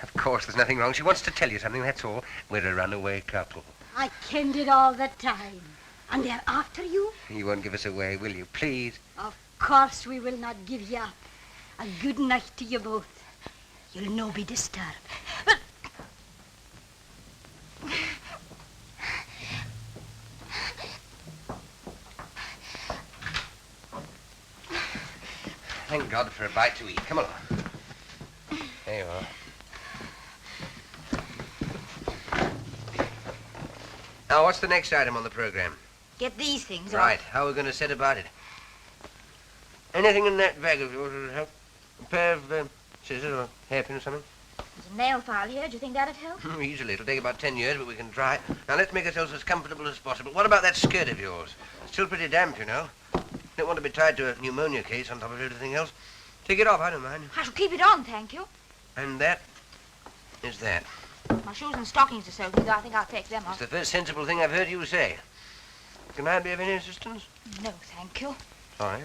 Of course, there's nothing wrong. She wants to tell you something, that's all. We're a runaway couple. I kenned it all the time. And they're after you? You won't give us away, will you? Please. Of course we will not give you up. A good night to you both. You'll no be disturbed. But... Thank God for a bite to eat. Come along. There you are. Now, what's the next item on the program? Get these things Right. off. How are we going to set about it? Anything in that bag of yours will help? A pair of scissors or a hairpin or something? There's a nail file here. Do you think that'd help? Easily. It'll take about 10 years, but we can try. Now, let's make ourselves as comfortable as possible. What about that skirt of yours? It's still pretty damp, you know. Don't want to be tied to a pneumonia case on top of everything else. Take it off, I don't mind. I shall keep it on, thank you. And that is that. My shoes and stockings are soaking, though I think I'll take them It's off. the first sensible thing I've heard you say. Can I be of any assistance? No, thank you. Sorry.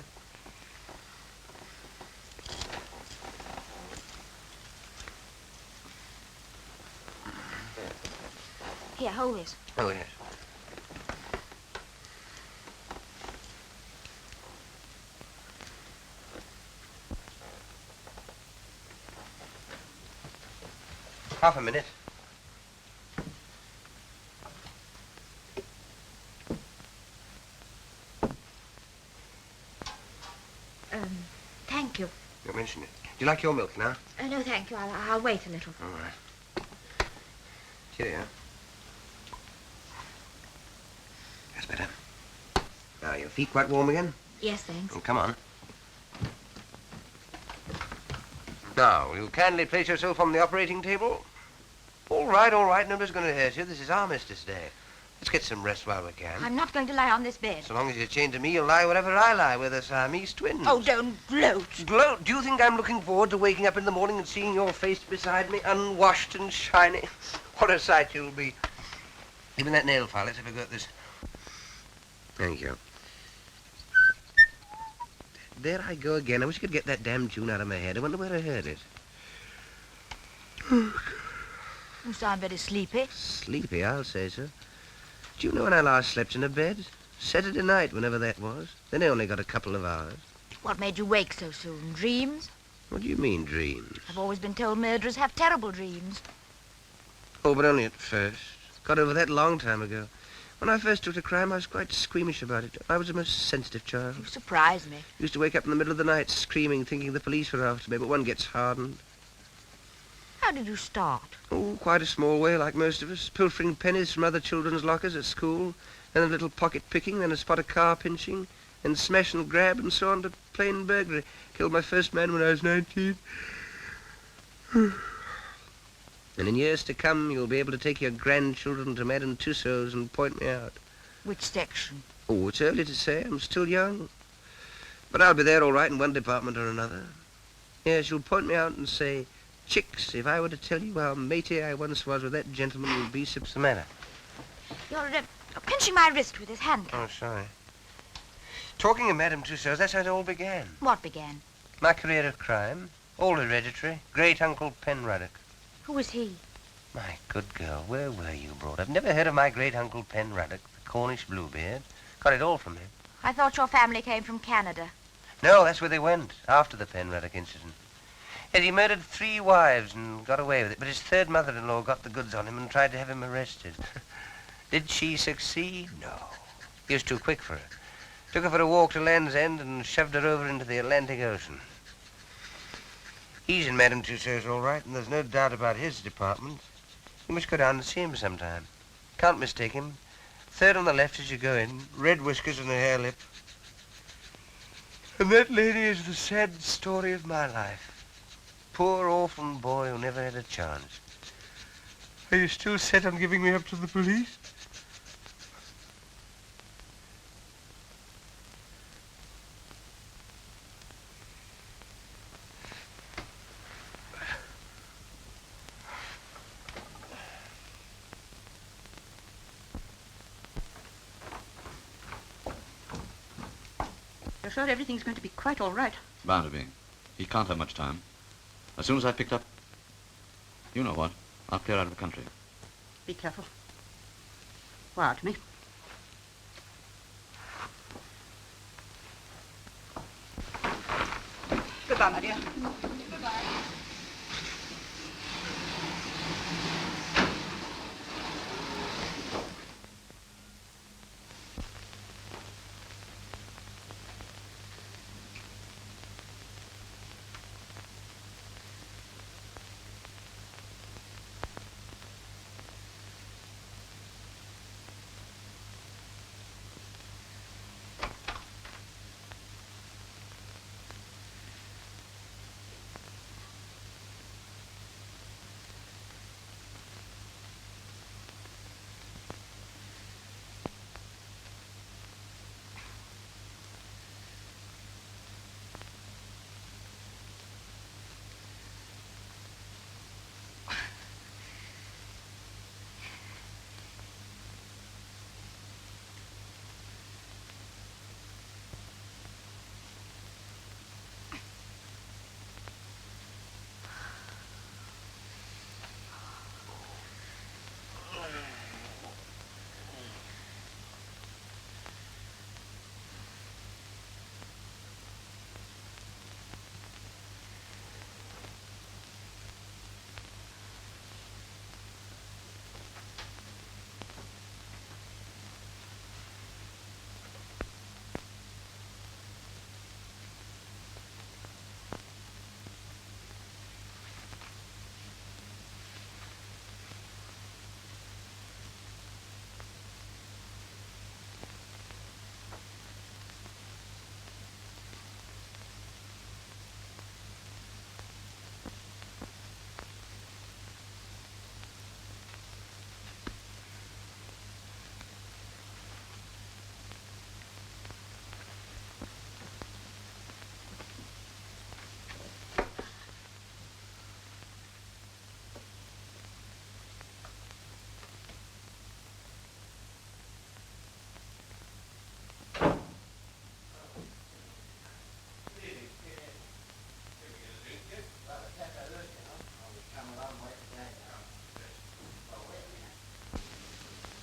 Here, hold this. Oh, yes. Half a minute. Thank you. Don't mention it. Do you like your milk now? No, thank you. I'll wait a little. All right. Cheerio. That's better. Now, your feet quite warm again? Yes, thanks. Oh, come on. Now, will you kindly place yourself on the operating table? All right, all right. Nobody's going to hurt you. This is Armistice Day. Let's get some rest while we can. I'm not going to lie on this bed. So long as you're chained to me, you'll lie wherever I lie. We're the Siamese twins. Oh, don't gloat. Gloat? Do you think I'm looking forward to waking up in the morning and seeing your face beside me, unwashed and shiny? What a sight you'll be. Give me that nail file. Let's have a go at this. Thank you. There I go again. I wish I could get that damn tune out of my head. I wonder where I heard it. You sound very sleepy. Sleepy, I'll say so. Do you know when I last slept in a bed? Saturday night, whenever that was. Then I only got a couple of hours. What made you wake so soon? Dreams? What do you mean, dreams? I've always been told murderers have terrible dreams. Oh, but only at first. Got over that a long time ago. When I first took to crime, I was quite squeamish about it. I was a most sensitive child. You surprise me. Used to wake up in the middle of the night screaming, thinking the police were after me, but one gets hardened. How did you start? Oh, quite a small way, like most of us. Pilfering pennies from other children's lockers at school, then a little pocket picking, then a spot of car pinching, then smash and grab, and so on to plain burglary. Killed my first man when I was 19. And in years to come, you'll be able to take your grandchildren to Madame Tussauds and point me out. Which section? Oh, it's early to say. I'm still young. But I'll be there all right in one department or another. Yes, you'll point me out and say, "Chicks, if I were to tell you how matey I once was with that gentleman, you'd be what's the matter?" You're pinching my wrist with his handcuff. Oh, sorry. Talking of Madame Tussauds, that's how it all began. What began? My career of crime. All hereditary. Great-uncle Penruddock. Who was he? My good girl, where were you brought up? Never heard of my great-uncle Penruddock, the Cornish Bluebeard? Got it all from him. I thought your family came from Canada. No, that's where they went, after the Penruddock incident. Yet he murdered 3 wives and got away with it, but his third mother-in-law got the goods on him and tried to have him arrested. Did she succeed? No. He was too quick for her. Took her for a walk to Land's End and shoved her over into the Atlantic Ocean. He's in Madame Tussauds all right, and there's no doubt about his department. You must go down and see him sometime. Can't mistake him. Third on the left as you go in, red whiskers and a hare lip. And that lady is the sad story of my life. Poor orphan boy who never had a chance. Are you still set on giving me up to the police? You're sure everything's going to be quite all right? Bound to be. He can't have much time. As soon as I picked up... You know what? I'll clear out of the country. Be careful. Wire to me. Goodbye, my dear. Goodbye.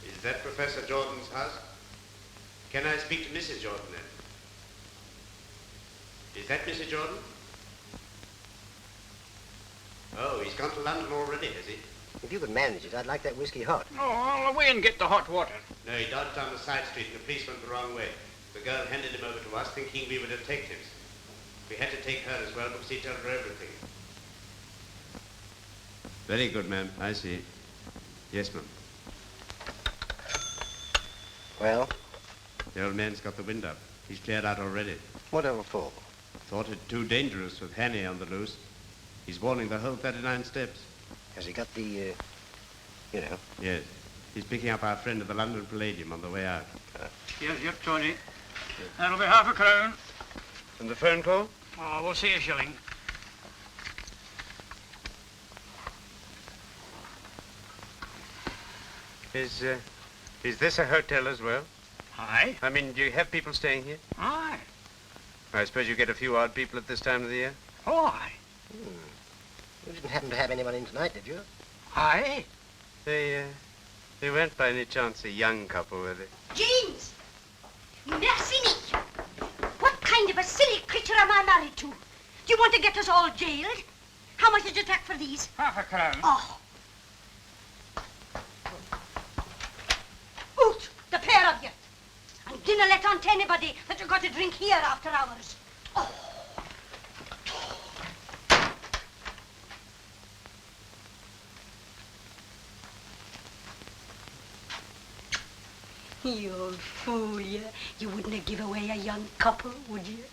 Is that Professor Jordan's house? Can I speak to Mrs. Jordan then? Is that Mrs. Jordan? Oh, he's gone to London already, has he? If you could manage it, I'd like that whiskey hot. Oh, I'll away and get the hot water. No, he dodged down the side street and the police went the wrong way. The girl handed him over to us thinking we were detectives. We had to take her as well because he told her everything. Very good, ma'am. I see. Yes, ma'am. Well? The old man's got the wind up. He's cleared out already. Whatever for? Thought it too dangerous with Hannay on the loose. He's warning the whole 39 steps. Has he got the, you know? Yes. He's picking up our friend at the London Palladium on the way out. Yes, yep, Tony. That'll be half a crown. And the phone call? Oh, we'll see a shilling. Is this a hotel as well? Aye. I mean, do you have people staying here? Aye. I suppose you get a few odd people at this time of the year? Oh, aye. You didn't happen to have anyone in tonight, did you? Aye. They weren't by any chance a young couple, were they? James! Merci me! What kind of a silly creature am I married to? Do you want to get us all jailed? How much did you take for these? Half a crown. Oh. Out, the pair of you. And dinna let on to anybody that you got to drink here after hours. Oh. You old fool, you. You wouldn't have give away a young couple, would you?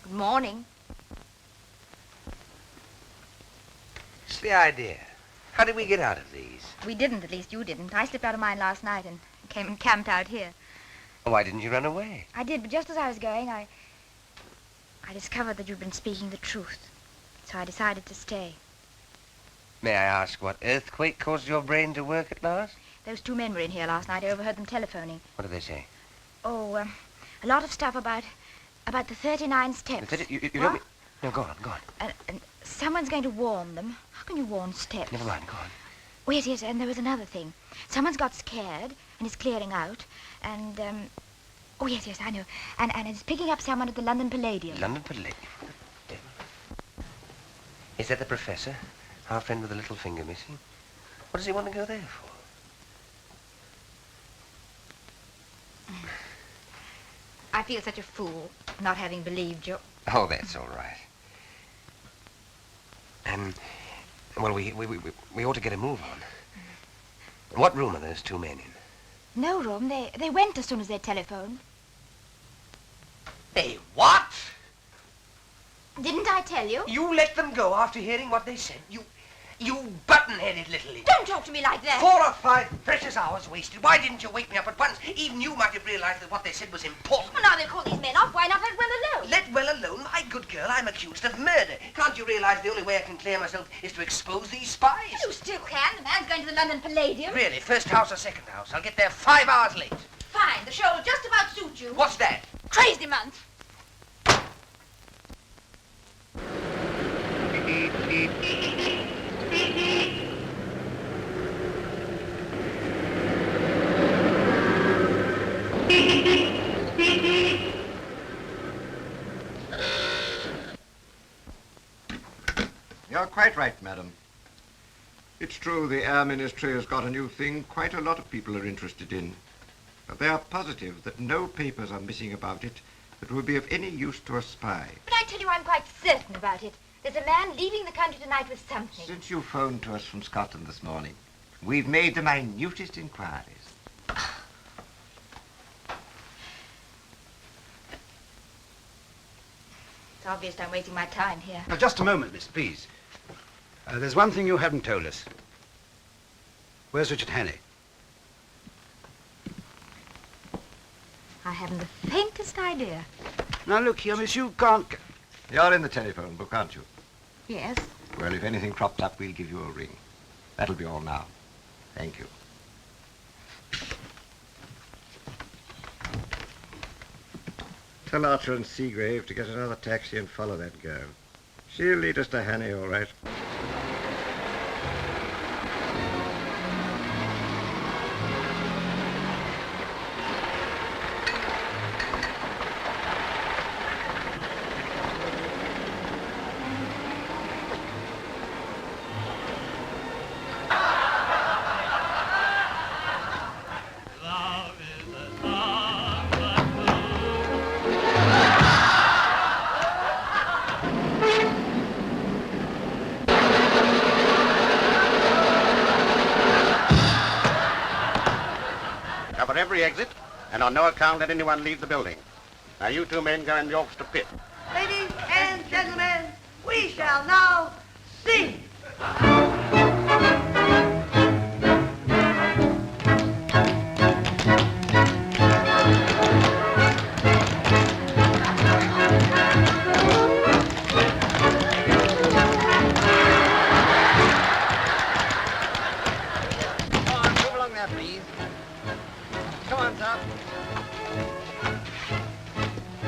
Good morning. It's the idea. How did we get out of these? We didn't, at least you didn't. I slipped out of mine last night and came and camped out here. Why didn't you run away? I did, but just as I was going, I discovered that you'd been speaking the truth. So I decided to stay. May I ask what earthquake caused your brain to work at last? Those two men were in here last night. I overheard them telephoning. What did they say? Oh, a lot of stuff about the 39 steps. You What? don't mean... No, go on, go on. And someone's going to warn them. How can you warn steps? Never mind, go on. Oh, yes, and there was another thing. Someone's got scared and is clearing out. And, oh, yes, I know. And it's picking up someone at the London Palladium. London Palladium? Is that the professor? Our friend with the little finger missing? What does he want to go there for? I feel such a fool not having believed you. Oh, that's all right. Well, we ought to get a move on. What room are those two men in? No room. They went as soon as they telephoned. They what? Didn't I tell you? You let them go after hearing what they said. You button-headed little idiot. Don't talk to me like that. 4 or 5 precious hours wasted. Why didn't you wake me up at once? Even you might have realized that what they said was important. Well, now they've called these men off. Why not let well alone? Let well alone? My good girl, I'm accused of murder. Can't you realize the only way I can clear myself is to expose these spies? You still can. The man's going to the London Palladium. Really? First house or second house? I'll get there 5 hours late. Fine. The show will just about suit you. What's that? Crazy month. You're quite right, madam. It's true the Air Ministry has got a new thing quite a lot of people are interested in. But they are positive that no papers are missing about it that will be of any use to a spy. But I tell you, I'm quite certain about it. There's a man leaving the country tonight with something. Since you phoned to us from Scotland this morning, we've made the minutest inquiries. It's obvious I'm wasting my time here. Now, just a moment, miss, please. There's one thing you haven't told us. Where's Richard Hannay? I haven't the faintest idea. Now, look here, miss, you can't... You're in the telephone book, aren't you? Yes. Well, if anything crops up, we'll give you a ring. That'll be all now. Thank you. Tell Archer and Seagrave to get another taxi and follow that girl. She'll lead us to Hannay, all right. Cover every exit, and on no account let anyone leave the building. Now, you two men go in the orchestra pit. Ladies and gentlemen, we shall now sing.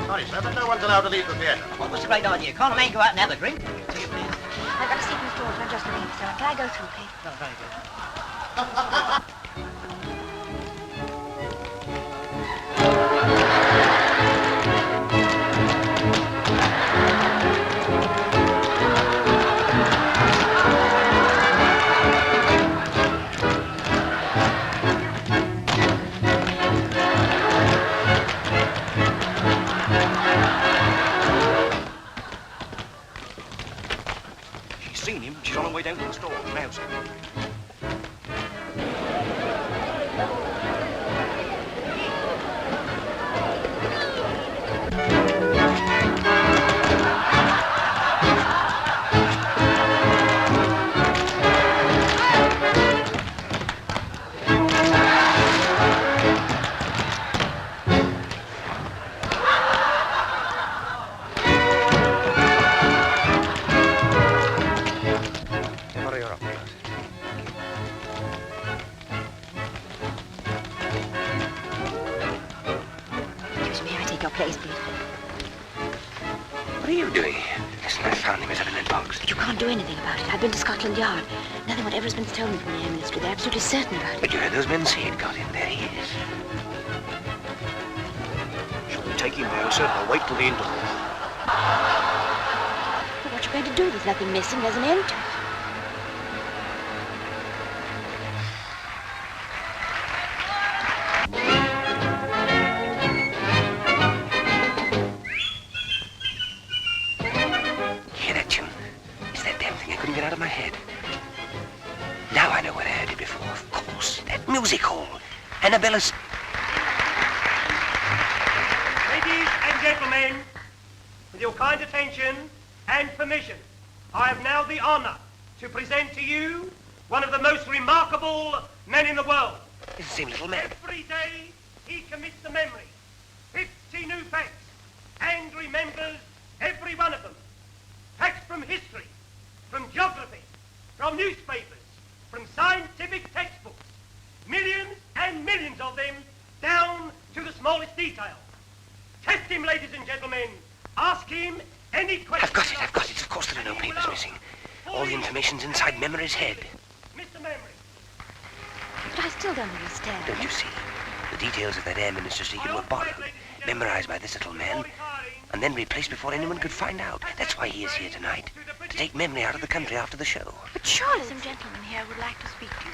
Sorry, sir, but no one's allowed to leave the theatre. What was the great idea? Can't a man go out and have a drink? I've got a secret store, I'm just looking for someone. Can I go through, please? Oh, very good. She's seen him. She's on her way down to the store. Now, sir. What are you doing? Listen, I found him. He's up in that box. But you can't do anything about it. I've been to Scotland Yard. Nothing whatever has been stolen from the Air Ministry. They're absolutely certain about it. But you heard those men say he'd got in. There he is. Shall we take him now, sir, or wait till the interval? But what you going to do? There's nothing missing. There's an end to it. Hear that tune? It's that damn thing I couldn't get out of my head. Now I know where I heard it before. Of course, that music hall. Annabella Smith. Ladies and gentlemen, with your kind attention and permission, I have now the honor to present to you one of the most remarkable men in the world. It's the same little man. Every day he commits to memory 50 new facts and remembers every one of them. Facts from history, from geography, from newspapers, from scientific textbooks. Millions and millions of them down to the smallest detail. Test him, ladies and gentlemen. Ask him any question. I've got it. Of course there are no papers missing. All the information's inside Memory's head. Mr. Memory. But I still don't understand. Don't you see? The details of that Air Minister secret were borrowed, memorized by this little man, and then replaced before anyone could find out. That's why he is here tonight, to take Memory out of the country after the show. But surely some gentleman here would like to speak to you.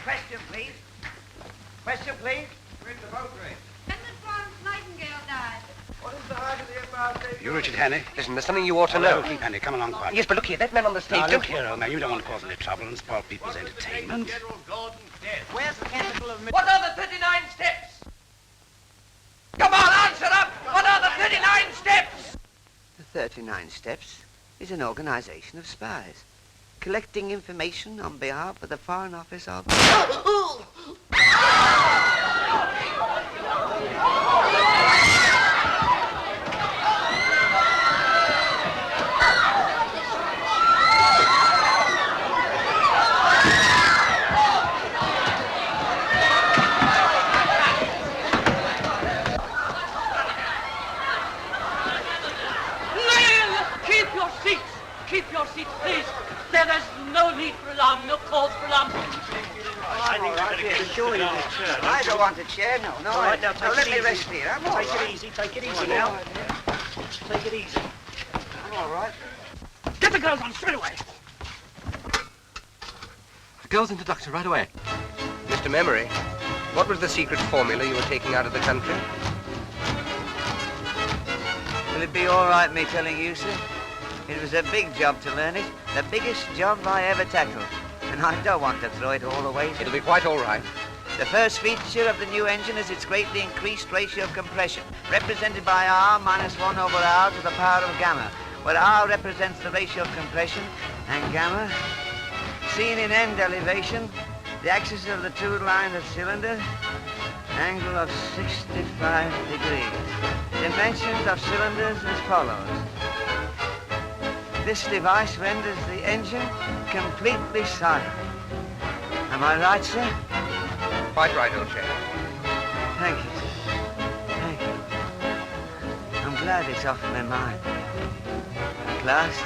Question, please. Question, please. Read the boat race. When the Florence Nightingale died. What is the height of the Empire? You, Richard Hannay? Listen, there's something you ought to know. Keep Hannay, come along quietly. Yes, but look here, that man on the stage, Now, don't look here, old man, you don't want to cause any trouble and spoil people's entertainment. Where's the capital of... What are the 39 steps? Come on, answer up! What are the 39 steps? The 39 Steps is an organization of spies, collecting information on behalf of the Foreign Office of... Keep your seats, please. There is no need for alarm, no cause for alarm. I don't want a chair, no. All right, now let me rest here. I'm all right. Take it easy now. Take it easy. I'm all right. Get the girls on straight away. The girls into Doctor right away. Mr. Memory, what was the secret formula you were taking out of the country? Will it be all right, me telling you, sir? It was a big job to learn it, the biggest job I ever tackled. And I don't want to throw it all away, sir. It'll be quite all right. The first feature of the new engine is its greatly increased ratio of compression, represented by R minus 1 over R to the power of gamma, where R represents the ratio of compression, and gamma, seen in end elevation, the axis of the two lines of cylinder, angle of 65 degrees. Dimensions of cylinders as follows. This device renders the engine completely silent. Am I right, sir? Quite right, old chap. Thank you, sir. Thank you. I'm glad it's off my mind. At last,